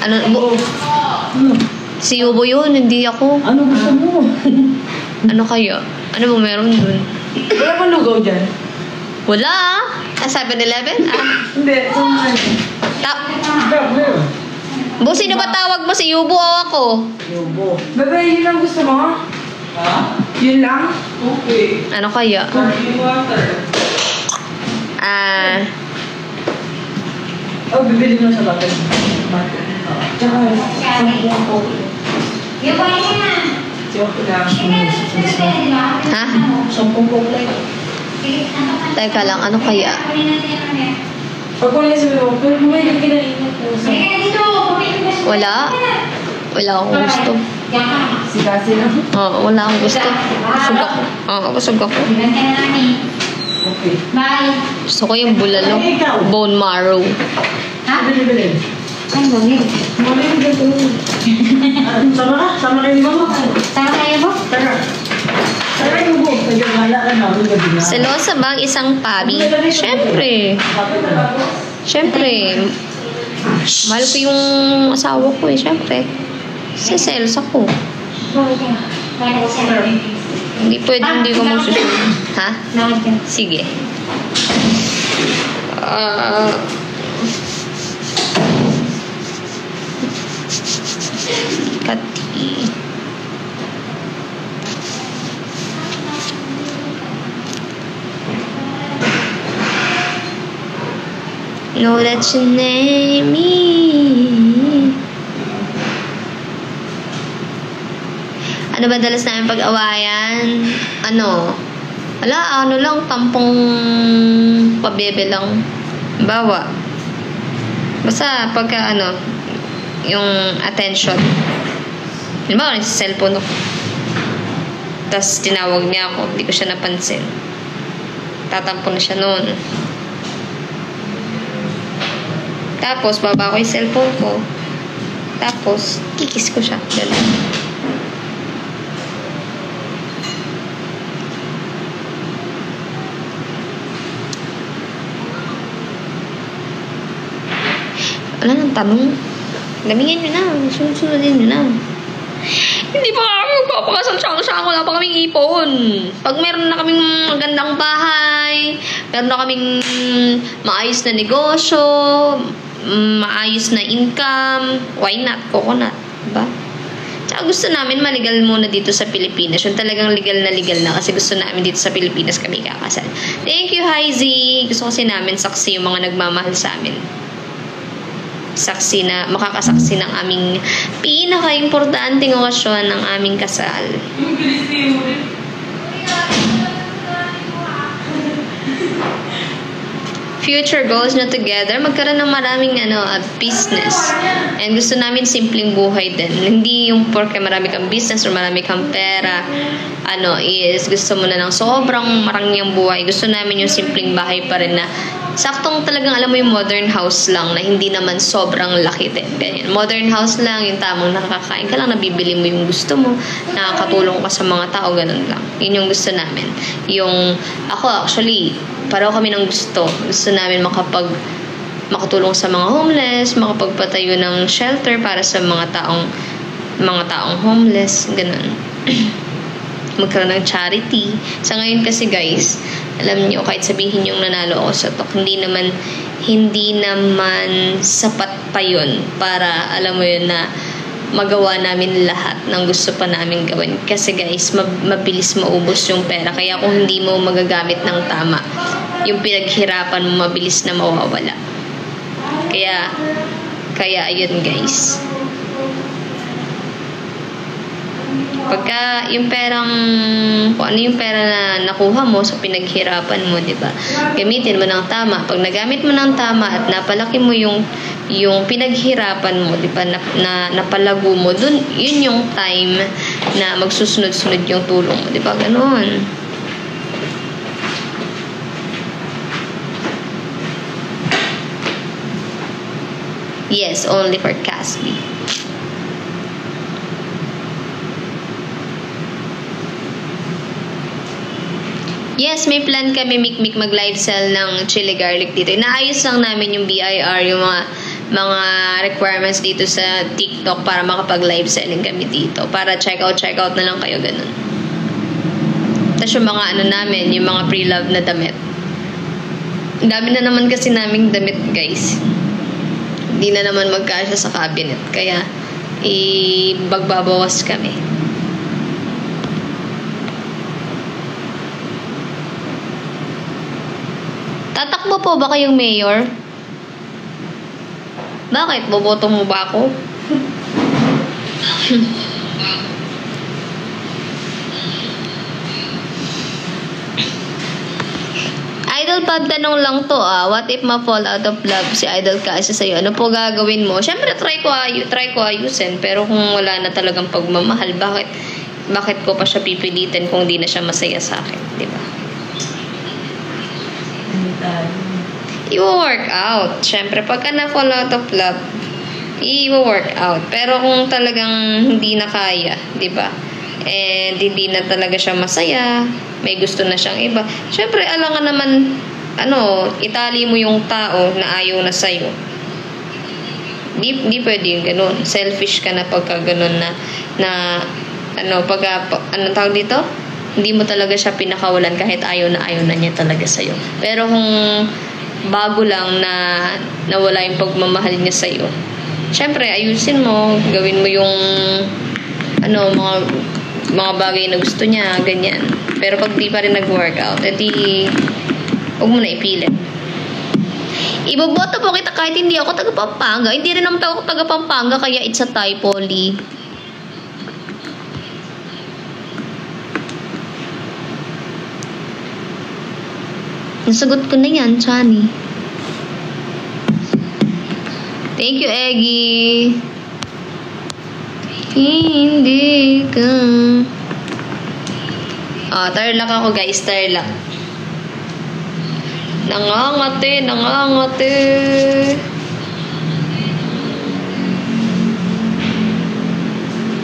[SPEAKER 1] Ano, si Yubo yun, hindi ako.
[SPEAKER 3] Ano gusto mo?
[SPEAKER 1] Ano kayo? Ano ba meron dun?
[SPEAKER 3] Wala pa lugaw dyan?
[SPEAKER 1] Wala ah. 7-Eleven?
[SPEAKER 3] Hindi.
[SPEAKER 1] Bo, sino ba tawag mo? Si Yubo o ako?
[SPEAKER 3] Yubo. Bebe, yun lang gusto mo? Ha? Yun lang? Okay.
[SPEAKER 1] Ano kaya?
[SPEAKER 3] Water. Oh, bibili mo sa bakit? Tsaka, sampung ko.
[SPEAKER 2] Yung pa rin na.
[SPEAKER 3] Joke lang.
[SPEAKER 1] Ha?
[SPEAKER 3] Sampung ko plate.
[SPEAKER 1] Teka lang, ano kaya?
[SPEAKER 3] Pag wala sabi mo, pero may nagkinainit ko sa...
[SPEAKER 1] Wala? Wala akong gusto.
[SPEAKER 3] Sikasi lang.
[SPEAKER 1] Oo, wala akong gusto. Busog ako. Oo, busog ako.
[SPEAKER 3] Okay.
[SPEAKER 2] Bye.
[SPEAKER 1] Gusto ko yung bulalo. Bone marrow.
[SPEAKER 2] Ha?
[SPEAKER 3] Bili.
[SPEAKER 2] Ay, bumili.
[SPEAKER 3] Mali mo dito. Sama ka? Sama kayo ni Mama?
[SPEAKER 2] Tara tayo mo?
[SPEAKER 3] Tara. Tara yung buhok. Nagagala ka namin gabi na.
[SPEAKER 1] Selosa ba ang isang pabi? Siyempre. Siyempre. Mahal ko yung asawa ko eh. Siyempre. Selos ako. Hindi pwede hindi ko magsusunod. Ha? Sige. Kati. Know that you need me. Ano ba dalas namin pag-awayan? Ano? Wala, ano lang, tampong pabebe lang. Bawa. Basta pagka ano, yung attention. Halimbawa, nasa cellphone ako. Tapos tinawag niya ako, hindi ko siya napansin. Tatampo na siya noon. Tapos, baba ko yung cellphone ko. Tapos, kikis ko siya. Ganun. Wala nang tanong. Gamingan nyo na. Sunod-sunodin nyo na. Hindi pa kami magpapakasal siyang wala pa kaming ipon. Pag meron na kaming magandang bahay, meron na kaming maayos na negosyo, maayos na income, why not? Coconut. Diba? Tsaka gusto namin maligal muna dito sa Pilipinas. Yung talagang legal na kasi gusto namin dito sa Pilipinas kami kakasal. Thank you, Haizy. Gusto kasi namin saksi yung mga nagmamahal sa amin. Saksi na, makakasaksi ng aming pinaka-importanting okasyon ng aming kasal. Future goals na together, magkaroon ng maraming business. And gusto namin simpleng buhay din. Hindi yung porke marami kang business or marami kang pera, is gusto mo na ng sobrang marangyang buhay. Gusto namin yung simpleng bahay pa rin na saktong talagang alam mo yung modern house lang na hindi naman sobrang laki din. Ganyan. Modern house lang, yung tamang nakakain ka lang, nabibili mo yung gusto mo, nakakatulong ka sa mga tao, ganun lang. Yun yung gusto namin. Yung, ako actually, pareho kami ng gusto. Gusto namin makatulong sa mga homeless, makapagpatayo ng shelter para sa mga taong homeless, ganun. Magkaroon ng charity. Sa ngayon kasi guys, alam niyo, kahit sabihin yung nanalo ako sa talk, hindi naman sapat pa yun para, alam mo yun, na magawa namin lahat ng gusto pa namin gawin. Kasi guys, mabilis maubos yung pera. Kaya kung hindi mo magagamit ng tama, yung pinaghirapan mo mabilis na mawawala. Kaya ayun guys. Pagka yung perang, kung ano yung pera na nakuha mo sa pinaghirapan mo, di ba? Gamitin mo ng tama. Pag nagamit mo ng tama at napalaki mo yung pinaghirapan mo, di ba? Napalago mo, dun, yun yung time na magsusunod-sunod yung tulong mo, di ba? Ganon. Yes, only for Casby. Yes, may plan kami Mikmik mag-live sell ng chili garlic dito. Inaayos lang namin yung BIR, yung mga requirements dito sa TikTok para makapag-live selling kami dito. Para check out na lang kayo, ganun. Tapos yung mga ano namin, yung mga pre-love na damit. Ang dami na naman kasi naming damit, guys. Hindi na naman magkasya sa cabinet. Kaya, magbabawas kami. Tatakbo po ba kayong mayor? Bakit? Boboto mo ba ako? Idol Pab, tanong lang to what if ma-fall out of love si Idol kasi sa'yo? Ano po gagawin mo? Siyempre, try ko ayusin. Pero kung wala na talagang pagmamahal, bakit ko pa siya pipilitin kung di na siya masaya sa akin? Diba? I-work out. Siyempre, pagka na-fall out of love, i-work out. Pero kung talagang hindi na kaya, diba? And hindi na talaga siya masaya, may gusto na siyang iba. Siyempre, alangan naman, itali mo yung tao na ayaw na sa'yo. Di pwede yung ganun. Selfish ka na pagka ganun tawag dito? Hindi mo talaga siya pinakawalan kahit ayaw na niya talaga sa'yo. Pero kung bago lang na nawala yung pagmamahal niya sa'yo, syempre, ayusin mo, gawin mo yung mga bagay na gusto niya, ganyan. Pero pag di pa rin nag-workout, edi huwag mo na ipilit. Iboboto po kita kahit hindi ako taga Pampanga. Hindi rin naman ako taga Pampanga, kaya it's a typo, Lee. Nasagot ko na yan, Chani. Thank you, Eggy. Hindi ka. Tarlac ako, guys. Tarlac. Nangangati.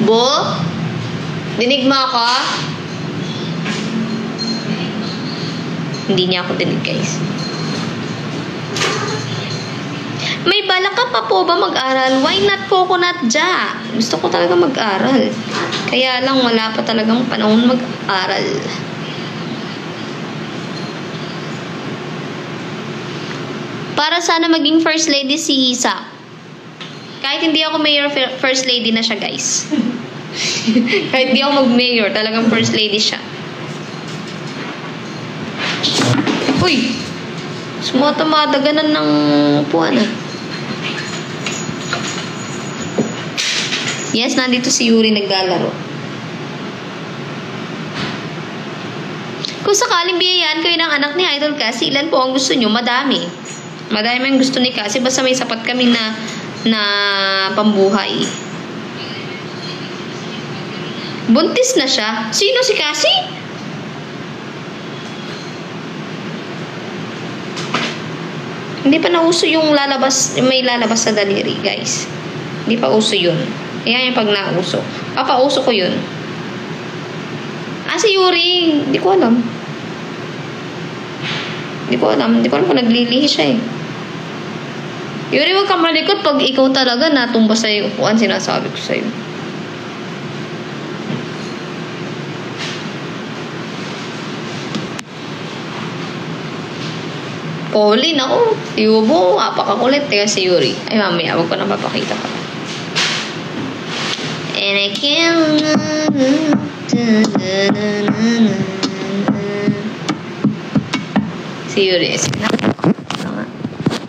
[SPEAKER 1] Bo? Dinig mo ako? Hindi niya ako dinig, guys. May balak ka pa po ba mag-aral? Why not coconut ja? Gusto ko talaga mag-aral. Kaya lang wala pa talagang panahon mag-aral. Para sana maging first lady si Isa. Kahit hindi ako mayor, first lady na siya, guys. Kahit hindi ako mag-mayor, talagang first lady siya. Uy! Sumatamada-ganan ng upuan Yes, nandito si Yuri naglalaro. Kung sakaling biyayaan kayo ng anak ni Idol Cassie, ilan po ang gusto nyo? Madami. Madami ang gusto ni Cassie. Basta may sapat kami na pambuhay. Buntis na siya. Sino si Cassie? Hindi pa nauso yung may lalabas sa daliri, guys. Hindi pa uso yun. Ayan yung pag nauso. Papauso ko yun. Si Yuri. Hindi ko alam. Hindi ko alam kung naglilihi siya eh. Yuri, wag ka malikot pag ikaw talaga natumba sa'yo upuan, sinasabi ko sa'yo. Pauline ako. Yubo, apakakulit. Teka si Yuri. Ay, mamaya, wag ko na mapakita pa. And I can't... Si Yuri.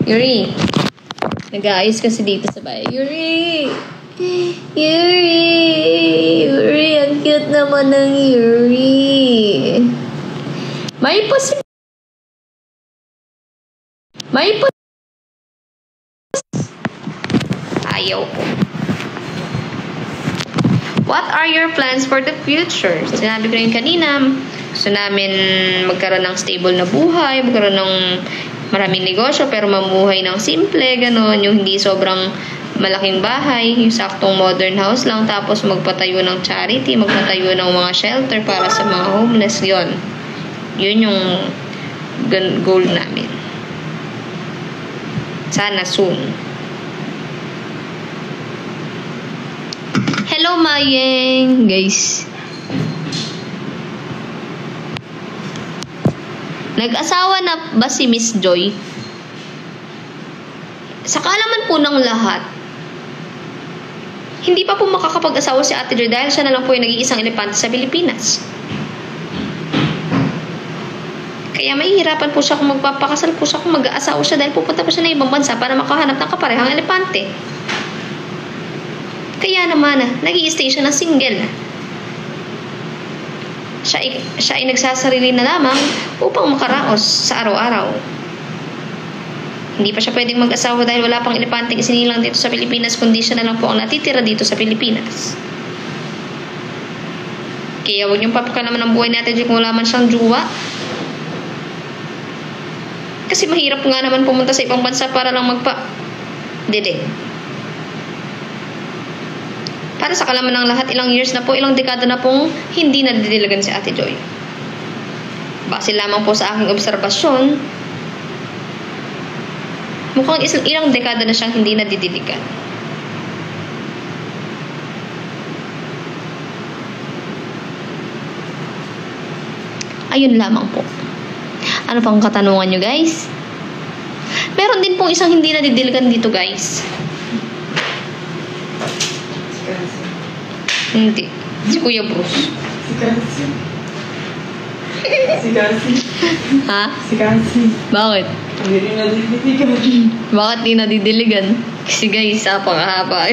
[SPEAKER 1] Yuri. Nag-aayos kasi dito sa bahay. Yuri! Yuri, ang cute naman ng Yuri. May ayaw ko. What are your plans for the future? Sinabi ko rin kanina, gusto namin magkaroon ng stable na buhay, magkaroon ng maraming negosyo, pero mamuhay ng simple, gano'n. Yung hindi sobrang malaking bahay, yung saktong modern house lang, tapos magpatayo ng charity, magpatayo ng mga shelter para sa mga homeless, yun. Yun yung goal namin. Sana soon. Hello, Mayeng! Guys. Nag-asawa na ba si Miss Joy? Sa kaalaman po ng lahat, hindi pa po makakapag-asawa si Ate Joy dahil siya na lang po yung nag-iisang elepante sa Pilipinas. Kaya mahihirapan po siya kung magpapakasal po siya kung mag-aasawa siya dahil pupunta po siya na ibang bansa para makahanap ng kaparehang elepante. Kaya naman, nag-i-stay siya ng single. Siya ay nagsasarili na lamang upang makaraos sa araw-araw. Hindi pa siya pwedeng mag-asawa dahil wala pang elepanteng isinilang dito sa Pilipinas, kundi siya na lang po ang natitira dito sa Pilipinas. Kaya huwag niyong papakalaman ang buhay natin kung wala man siyang jowa. Kasi mahirap nga naman pumunta sa ibang bansa para lang magpa-dede. Para sa kalaman ng lahat, ilang years na po, ilang dekada na pong hindi nadidiligan si Ate Joy. Base lamang po sa aking obserbasyon, mukhang ilang dekada na siyang hindi nadidiligan. Ayun lamang po. Ano pang katanungan nyo, guys? Meron din pong isang hindi nadidiligan dito, guys. Hindi. Si Kuya Bruce.
[SPEAKER 3] Si Kasi.
[SPEAKER 1] Ha?
[SPEAKER 3] Si Kasi.
[SPEAKER 1] Bakit?
[SPEAKER 3] Hindi rin nadidiligan.
[SPEAKER 1] Bakit di nadidiligan? Kasi guys, napakahaba.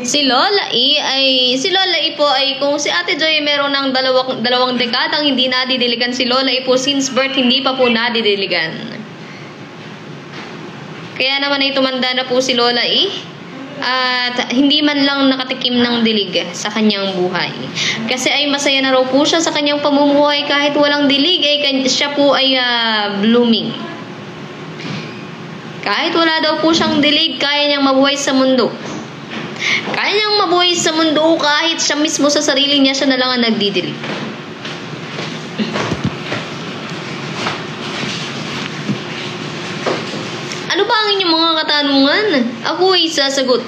[SPEAKER 1] Si Lola E po ay kung si Ate Joy meron ng dalawang dekadang hindi nadidiligan, si Lola E po since birth hindi pa po nadidiligan. Kaya naman ay tumanda na po si Lola E at hindi man lang nakatikim ng dilig sa kanyang buhay. Kasi ay masaya na raw po siya sa kanyang pamumuhay kahit walang dilig ay siya po ay blooming. Kahit wala daw po siyang dilig, kaya niyang mabuhay sa mundo. Kaya niyang mabuhay sa mundo kahit siya mismo sa sarili niya siya na lang ang nagdidilig. Ano ba ang inyong mga katanungan? Ako ay sasagot.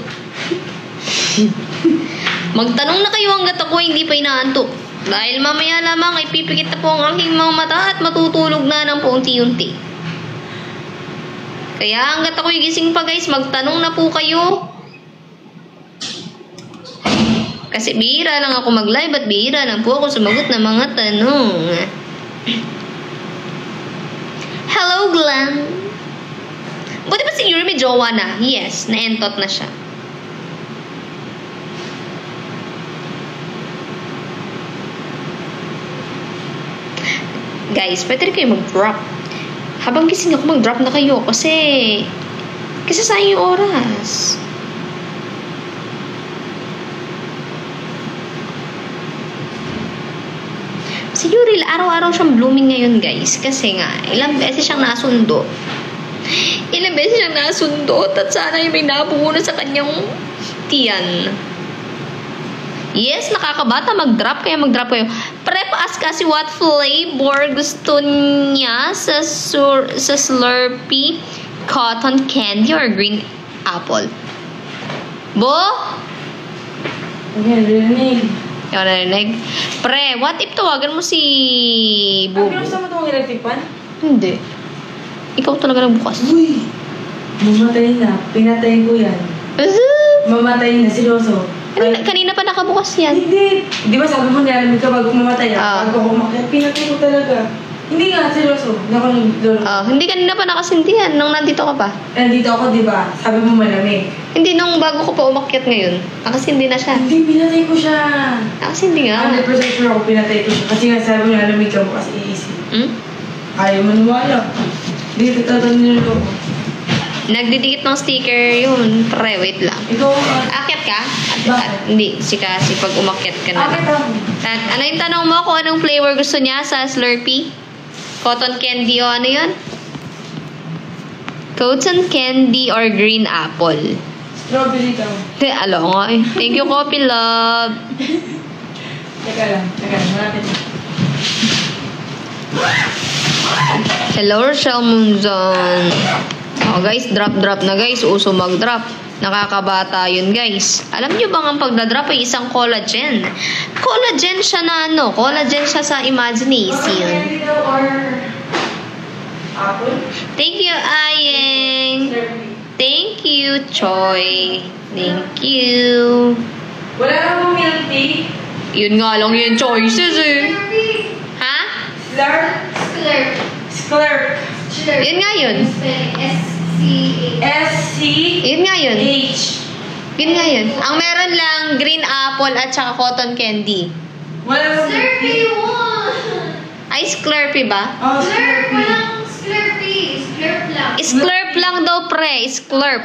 [SPEAKER 1] Magtanong na kayo hanggat ako hindi pa inaantok. Dahil mamaya lamang ay pipikit na po ang aking mga mata at matutulog na ng paunti-unti. Kaya hanggat ako'y gising pa guys, magtanong na po kayo. Kasi bihira lang ako mag-live at bihira lang po ako sumagot ng mga tanong. Hello, Glenn. Buti ba si Yuri may jowa na? Yes, na-entot na siya. Guys, pwede rin kayo mag-drop. Habang gising ako, mag-drop na kayo kasi sayang yung oras. Si Yuri, araw-araw siyang blooming ngayon, guys. Kasi nga, ilang beses siyang nasundot. At sana yung may nabuo na sa kanyang tiyan. Yes, nakakabata mag-drop. Kaya mag-drop kayo. Prep ask kasi what flavor gusto niya sa Slurpee cotton candy or green apple. Bo?
[SPEAKER 3] Ayan, rinig.
[SPEAKER 1] Yung narinig. Pre, what if tawagan mo si Bubu?
[SPEAKER 3] Ano sa mo itong electric-pan?
[SPEAKER 1] Hindi. Ikaw talaga nagbukas.
[SPEAKER 3] Uy! Mamatay na. Pinatay ko yan. Mamatay na, seryoso.
[SPEAKER 1] Kanina pa nakabukas yan.
[SPEAKER 3] Hindi. Di ba sabi mo nilalamig ka bago mamatay?
[SPEAKER 1] Ah.
[SPEAKER 3] Bago ako umakyat, pinatay ko talaga.
[SPEAKER 7] Hindi nga, seryoso. Hindi ako nag-lolo.
[SPEAKER 1] Hindi kanina pa nakasindihan nung nandito ka pa.
[SPEAKER 7] Nandito ako, di ba? Sabi mo malamig.
[SPEAKER 1] Hindi, nung bago ko pa umakyat ngayon. Nakasindi na siya.
[SPEAKER 7] Hindi, pinatay ko siya.
[SPEAKER 1] Nakasindi nga.
[SPEAKER 7] 100% sure ako pinatay ko siya. Kasi nga sabi mo nalamig ka mo kasi iisip.
[SPEAKER 1] Hmm?
[SPEAKER 7] Ayaw maniwala. Hindi, tatatan niyo lolo.
[SPEAKER 1] Nagdidikit ng sticker yun. Pre, wait lang.
[SPEAKER 7] Ikaw,
[SPEAKER 1] Akyat ka?
[SPEAKER 7] Bakit?
[SPEAKER 1] Hindi, si kasi pag umakyat ka na.
[SPEAKER 7] bakit ako?
[SPEAKER 1] At ano yung tanong mo kung anong flavor gusto niya sa Slurpee? Cotton candy o ano yun? Cotton candy or green apple?
[SPEAKER 7] Strawberry daw.
[SPEAKER 1] Alo nga eh. Thank you, Coffee Love.
[SPEAKER 7] Teka lang, malapit na.
[SPEAKER 1] Hello, Rochelle Munzon. Oh guys, drop na guys. Uso mag-drop. Nakakabata yun guys. Alam nyo bang ang pagdadrop ay isang collagen? Collagen siya na ano? Collagen siya sa imagination.
[SPEAKER 7] Strawberry daw or apple?
[SPEAKER 1] Thank you, Ayeng. Thank you, Choi. Thank you.
[SPEAKER 7] Wala na akong milk tea.
[SPEAKER 1] Yun nga lang yung choices eh. Ha?
[SPEAKER 7] Slurp? Slurp.
[SPEAKER 1] Yun nga yun.
[SPEAKER 7] S-C-H.
[SPEAKER 1] Yun nga yun. Yun nga yun. Ang meron lang green apple at saka cotton candy.
[SPEAKER 7] Wala akong milk tea.
[SPEAKER 1] Ay, Slurpee ba?
[SPEAKER 7] Oh, Slurpee.
[SPEAKER 1] Slurp lang daw pre. Slurp.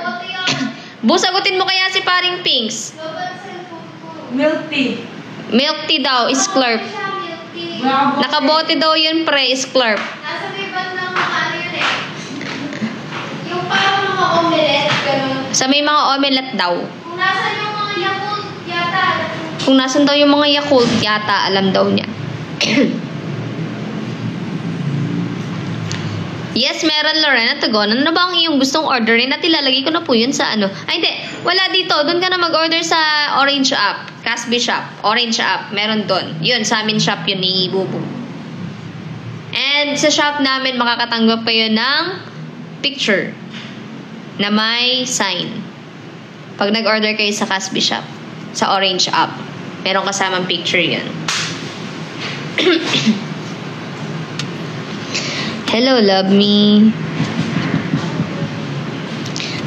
[SPEAKER 1] Busagutin mo kaya si paring Pinks.
[SPEAKER 7] Milk tea.
[SPEAKER 1] Milk tea daw. Slurp. Nakabote daw yun pre. Slurp.
[SPEAKER 2] Nasa may bandang ano yun eh. Yung parang mga omelette, gano'n.
[SPEAKER 1] Sa may mga omelette daw.
[SPEAKER 2] Kung nasan yung mga Yakult, yata.
[SPEAKER 1] Kung nasan daw yung mga Yakult, yata alam daw niya. Yes, meron Lorena Tagon. Ano ba ang iyong gustong orderin? At ilalagay ko na po yun sa ano. Ay, hindi. Wala dito. Doon ka na mag-order sa Orange app. Casby shop. Orange app. Meron doon. Yun, sa amin shop yun ni Bubu. And sa shop namin, makakatanggap kayo ng picture na may sign. Pag nag-order kayo sa Casby shop, sa Orange app, meron kasamang picture yun. Hello, love me.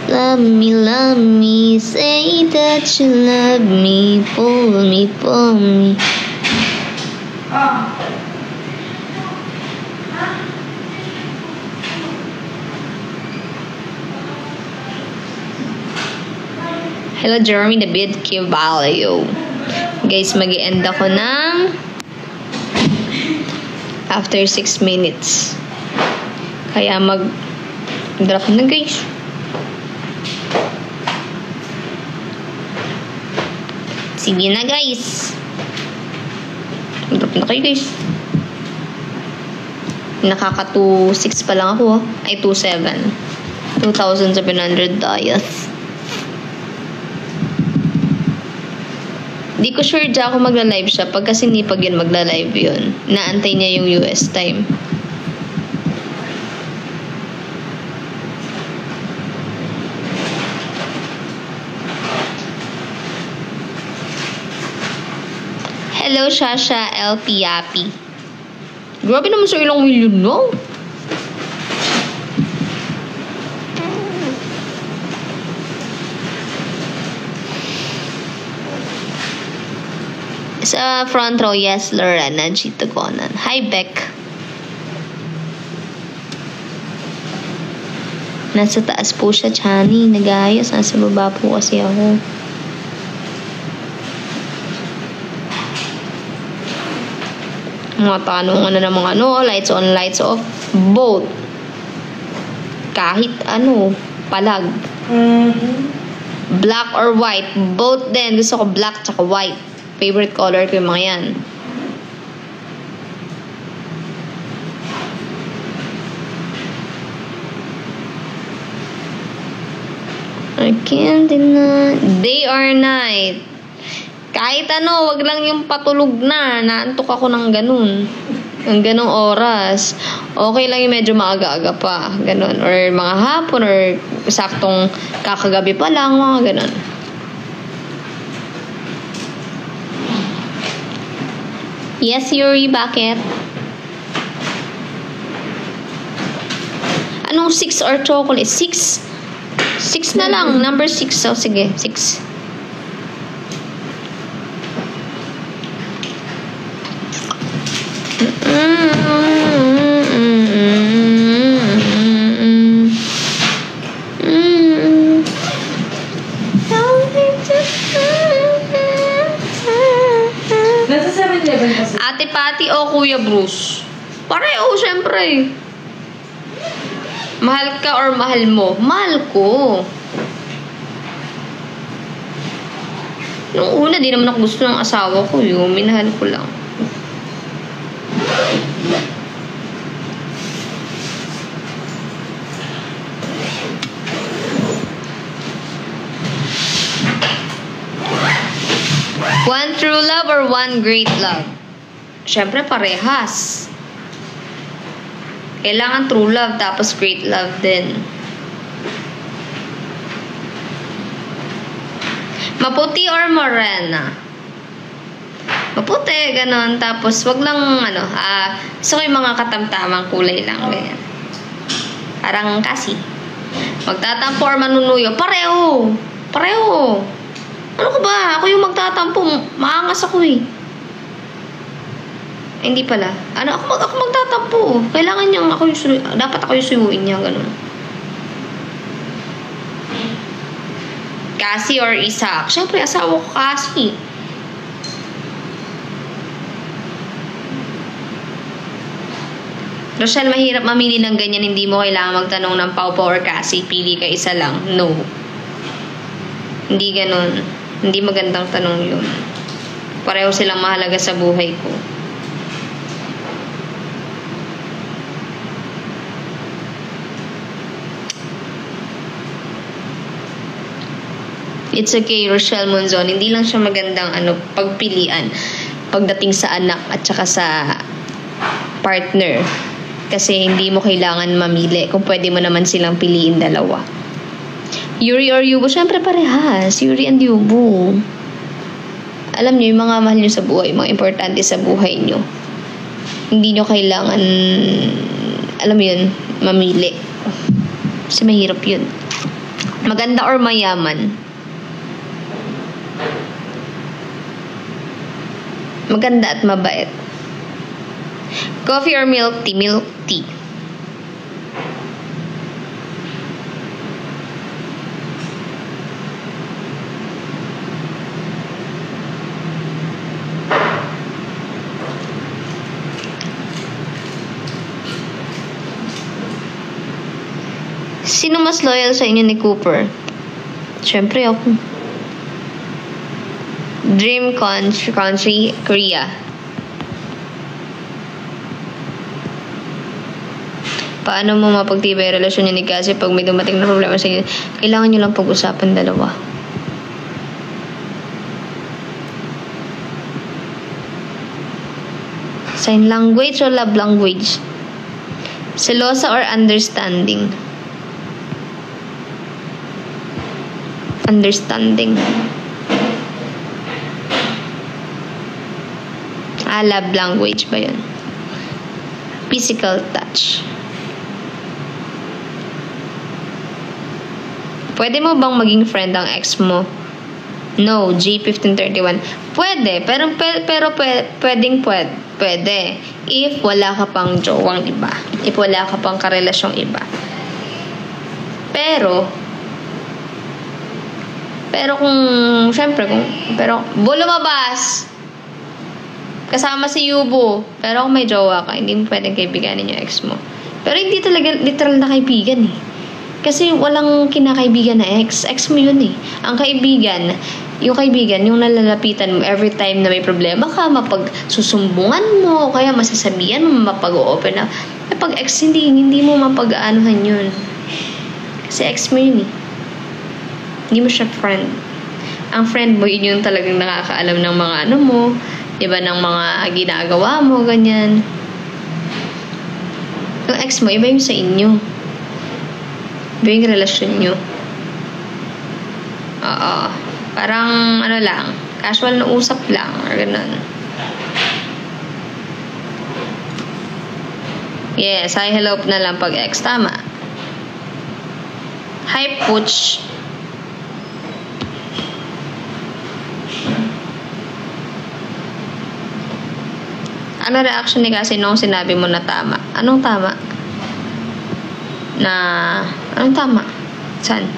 [SPEAKER 1] Love me, say that you love me, pull me, pull me. Hello, Jeremy David Kivalio. Guys, mag-i-end ako ng after 6 minutes. Kaya mag-drop na guys. Sige na guys. Drop na kayo guys. Nakaka 2.6 pa lang ako. Ay 2.7. 2,700 dias. Di ko sure dyan ako magla-live siya. Pag kasi nipag yun magla-live yun. Naantay niya yung US time. Hello, Shasha LP Yapi. Grabe naman sa ilang million, no? Sa front row, yes, Lorena G. Tagonan. Hi, Beck. Nasa taas po siya, Chani. Nag-ayos. Nasa baba po kasi ako. Mga tanong na ng mga lights on, lights off, both. Kahit ano, palag. Black or white, both din. Gusto ko black tsaka white. Favorite color ko yung mga yan. I can't deny. Day or night. Kahit ano, wag lang yung patulog na. Naantok ako ng ganun. Ang ganung oras. Okay lang yung medyo maaga-aga pa. Ganun. Or mga hapon or saktong kakagabi pa lang. Mga ganun. Yes, Yuri, bakit? Anong 6 or chocolate? 6. 6 na lang. Number 6. So, sige. 6.
[SPEAKER 7] Nasa 7-Eleven kasi.
[SPEAKER 1] Ate Patty o Kuya Bruce? Pareho, syempre. Mahal ka or mahal mo? Mahal ko. Nung una, di naman ako gusto ng asawa ko yun. Minahal ko lang. One true love or one great love? Siyempre, parehas. Kailangan true love, tapos great love din. Maputi or morena? Maputi, ganon. Tapos, wag lang, gusto ko yung mga katamtamang kulay lang. Ganyan. Parang kasi. Magtatampo or manunuyo? Pareho! Pareho! Ano ka ba? Ako yung magtatampo. Maangas ako eh. Hindi pala. Ako magtatampo. Kailangan niyang dapat ako yung suyuin niya. Ganun. Cassie or Isaac? Siyempre, asawa ko Cassie. Rochelle, mahirap mamili ng ganyan. Hindi mo kailangan magtanong ng Pau Pau or Cassie. Pili ka isa lang. No. Hindi ganun. Hindi magandang tanong yun. Pareho silang mahalaga sa buhay ko. It's okay, Rochelle Monzon. Hindi lang siya magandang pagpilian pagdating sa anak at saka sa partner. Kasi hindi mo kailangan mamili kung pwede mo naman silang piliin dalawa. Yuri or Yubo? Siyempre parehas. Yuri and Yubo. Alam niyo, yung mga mahal niyo sa buhay, mga importante sa buhay niyo. Hindi niyo kailangan, alam mo yun, mamili. Kasi mahirap yun. Maganda or mayaman? Maganda at mabait. Coffee or milk tea? Milk tea. Sino mas loyal sa inyo ni Cooper? Siyempre ako. Dream country, Korea. Paano mo mapagtibay ang relasyon niyo ni Cassie pag may dumating na problema sa inyo? Kailangan niyo lang pag-usapan dalawa. Sign language or love language? Selosa or understanding? Understanding. Love language ba yun? Physical touch. Pwede mo bang maging friend ang ex mo? No, G1531. Pwede, pero pwede. If wala ka pang jowang iba. If wala ka pang karelasyong iba. Pero lumabas kasama si Yubo, pero kung may jowa ka, hindi mo pwedeng kaibiganin yung ex mo. Pero hindi talaga literal na kaibigan eh. Kasi walang kinakaibigan na ex. Ex mo yun eh. Ang kaibigan, yung nalalapitan mo every time na may problema ka, mapagsusumbungan mo, kaya masasabihan mo, mapag-open na. Pag ex, hindi mo mapag-aanuhan yun. Kasi ex mo yun eh. Hindi mo siya friend. Ang friend mo, yun yung talagang nakakaalam ng mga mo, diba, ng mga ginagawa mo, ganyan. Yung ex mo, iba yung sa inyo. Iba yung relasyon nyo. Oo. Parang, lang, casual na usap lang, or ganun. Yes, hi, hello na lang pag ex. Tama. Hi, Pooch. Ano reaction ni Cassie nung sinabi mo na tama? Anong tama? Anong tama? Saan?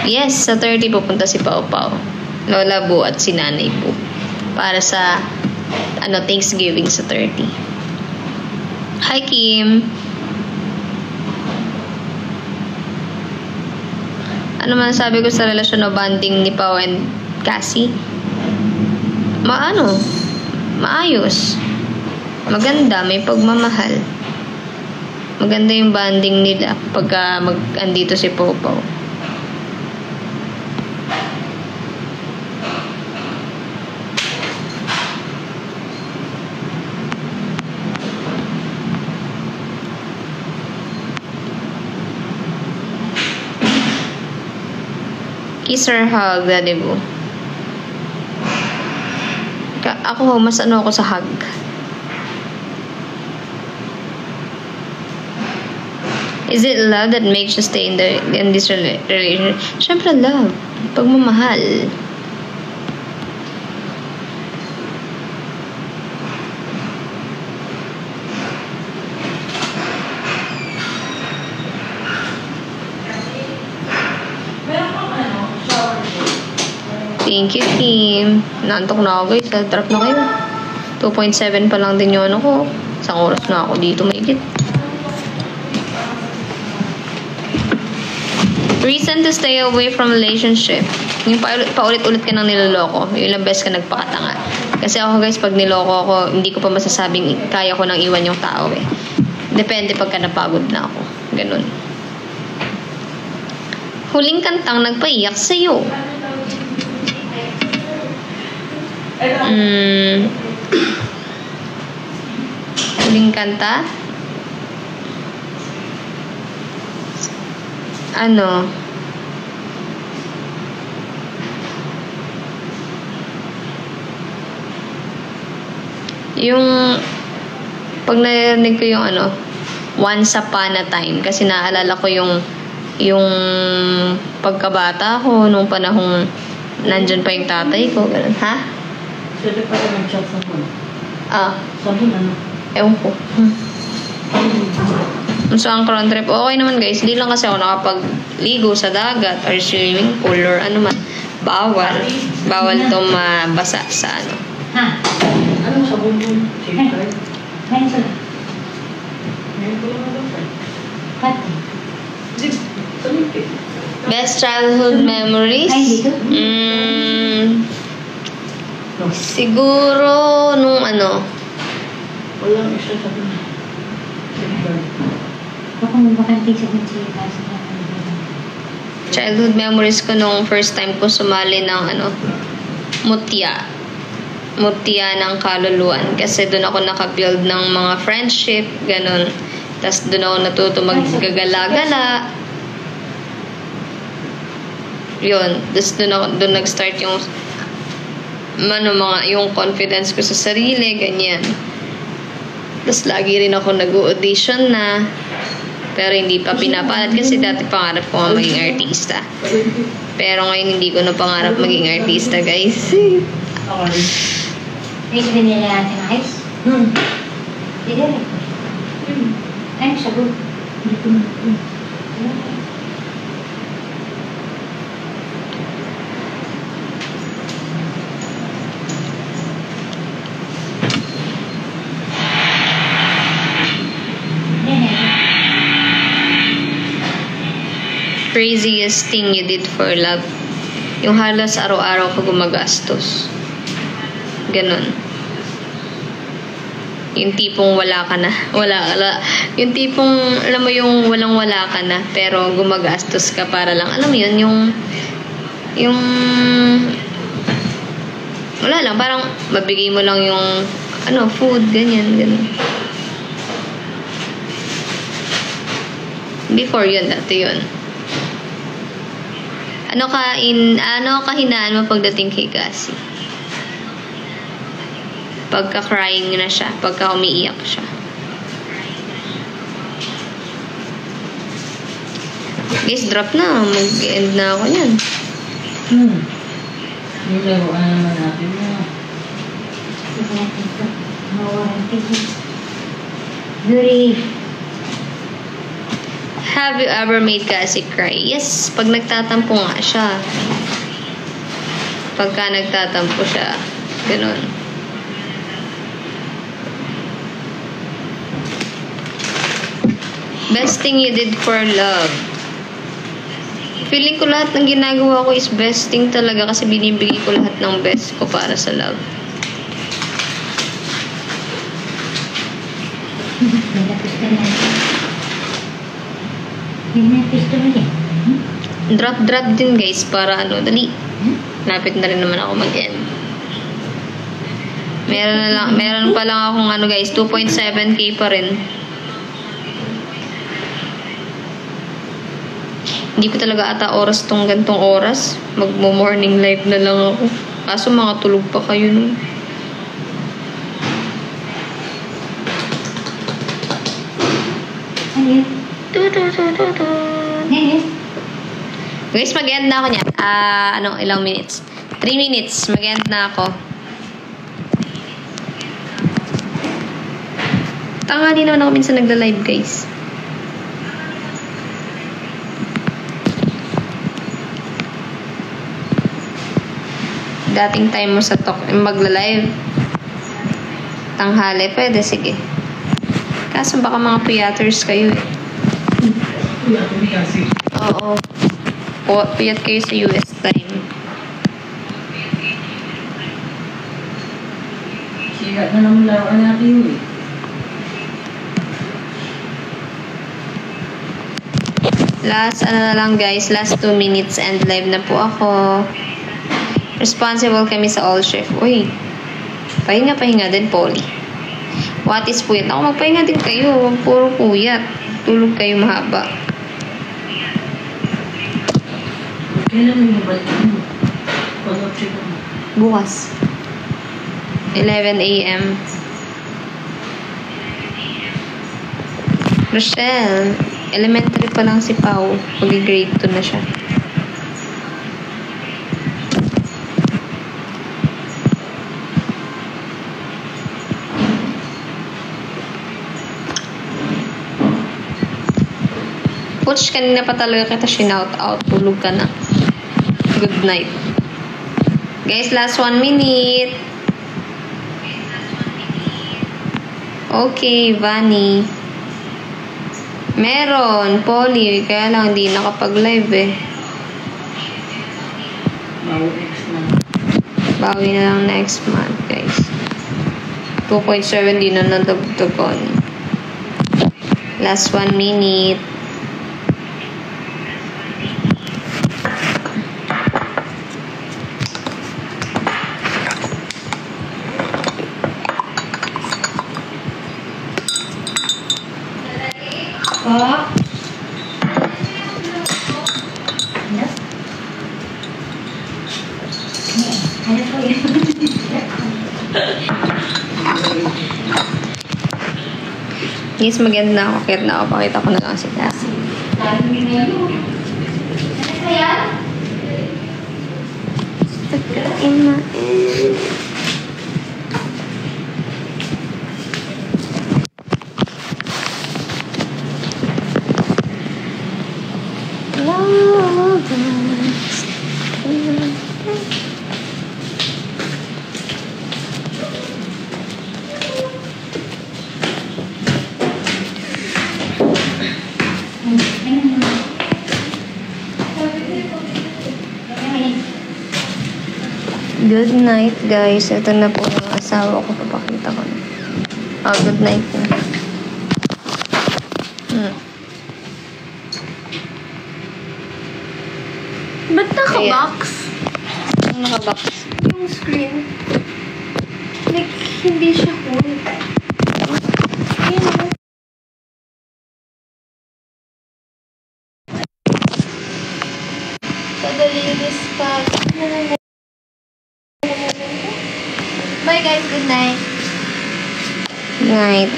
[SPEAKER 1] Yes, sa 30 pupunta si Pau Pau, Lola Bu at si Nanay Po para sa Thanksgiving sa 30. Hi, Kim. Ano man sabi ko sa relasyon o bonding ni Pau and Cassie? Maayos. Maganda, may pagmamahal. Maganda yung bonding nila pagka andito si Pau Pau. Kiss or hug, Daddy Boo? Ako, mas ako sa hug. Is it love that makes you stay in this relationship? Siyempre, love. Pagmamahal. Thank you, Kim. Nantok na ako, guys. Trap na kayo. 2.7 pa lang din yun ako. Isang oras na ako dito, mahigit. Reason to stay away from relationship. Yung paulit-ulit ka nang niloloko. Yung ilang beses ka nagpakatanga. Kasi ako, guys, pag niloko ako, hindi ko pa masasabing kaya ko nang iwan yung tao, eh. Depende pagka napagod na ako. Ganun. Huling kantang nagpaiyak sa'yo. Huling kanta? Yung pag narinig ko yung Once Upon a Time, kasi naalala ko yung pagkabata ko nung panahong nandyan pa yung tatay ko, ganun. Ha?
[SPEAKER 3] Pwede pa rin mag-chat sa phone. Sa phone,
[SPEAKER 1] Ewan ko. So, ang crown trip, okay naman, guys. Hindi lang kasi ako nakapagligo sa dagat or swimming pool or ano man. Bawal. Bawal to mabasa sa
[SPEAKER 3] Ano sa bumbun? Safeguard?
[SPEAKER 7] Ngayon sila.
[SPEAKER 3] Ngayon ko lang mag-friend.
[SPEAKER 7] Pati.
[SPEAKER 1] Best childhood memories?
[SPEAKER 7] Ay, dito?
[SPEAKER 1] Siguro nung
[SPEAKER 3] Walang isa sa bumbun. Safeguard.
[SPEAKER 7] Baka mabakantig sa kunsya kasi
[SPEAKER 1] childhood memories ko nung first time ko sumali ng mutya ng kaluluwan. Kasi doon ako nakabuild ng mga friendship, ganun. Tapos doon ako natuto maggagala-gala. Yun. Tapos doon nag-start yung yung confidence ko sa sarili, ganyan. Tapos lagi rin ako nag-audition na. Pero hindi pa pinapalad kasi dati pangarap ko nga maging artista. Pero ngayon hindi ko na pangarap maging artista, guys.
[SPEAKER 7] Pwede ba nila natin ayos? Pwede rin. Ay, sagot.
[SPEAKER 1] Craziest thing you did for love? Yung halos araw-araw ko gumagastos. Ganon. Yung tipong wala ka na. Wala. Yung tipong, alam mo yung walang-wala ka na, pero gumagastos ka para lang. Alam mo yun, yung wala lang, parang mabigay mo lang yung food, ganyan. Before yun, dati yun. Ano kahinaan mo pagdating kay Cassie? Pagka-crying na siya, pagka umiiyak siya. Guys, drop na. Mag-end na ako yan.
[SPEAKER 3] Yung laruan naman natin na.
[SPEAKER 1] Have you ever made Cassie cry? Yes, pag nagtatampo nga siya. Pagka nagtatampo siya. Ganun. Best thing you did for love. Feeling ko lahat ng ginagawa ko is best thing talaga kasi binibigay ko lahat ng best ko para sa love. Drop din guys para dali. Lapit na rin naman ako mag-end. Meron pa lang akong guys, 2.7k pa rin. Hindi ko talaga ata oras tong gantong oras. Magmo-morning live na lang ako. Kaso mga tulog pa kayo nun. Guys, mag-end na ako niyan. Ilang minutes? 3 minutes. Mag-end na ako. Tanga din naman ako minsan nagla-live guys. Dating time mo sa talk, magla-live. Tanghali, pwede, sige. Kaso baka mga piyaters kayo eh. Oo. Piyat kayo sa US time.
[SPEAKER 3] Sigat na naman laruan natin eh.
[SPEAKER 1] Last, na lang guys, last 2 minutes and live na po ako. Responsible kami sa all shift. Uy, pahinga din, Polly. What is puyat? Ako, magpahinga din kayo. Huwag puro puyat. Tulog kayo mahaba.
[SPEAKER 3] Kailan mo ba ito? Pag-upshift mo.
[SPEAKER 1] Bukas. 11 a.m. Rochelle, elementary pa lang si Pau. Mag-grade 2 na siya. Coach, kanina pa talaga kita shinout out. Tulog ka na. Good night. Guys, last 1 minute. Okay, Vani. Meron, Polly. Kaya lang, hindi nakapag-live eh. Bawi na lang next month, guys. 2.7 din na nadagdagan. Last 1 minute. Guys, mag-end na ako. Kaya na ako. Pakita ko na lang si Cassie. Pagkain na Good night, guys. Ito na po yung asawa ko. Papakita ko na. Oh, good night na.
[SPEAKER 2] Ba't naka-box?
[SPEAKER 1] Ang naka-box.
[SPEAKER 2] Yung screen. Like, hindi siya whole. Ayun, Padalinis pa. Bye guys, good night.
[SPEAKER 1] Night.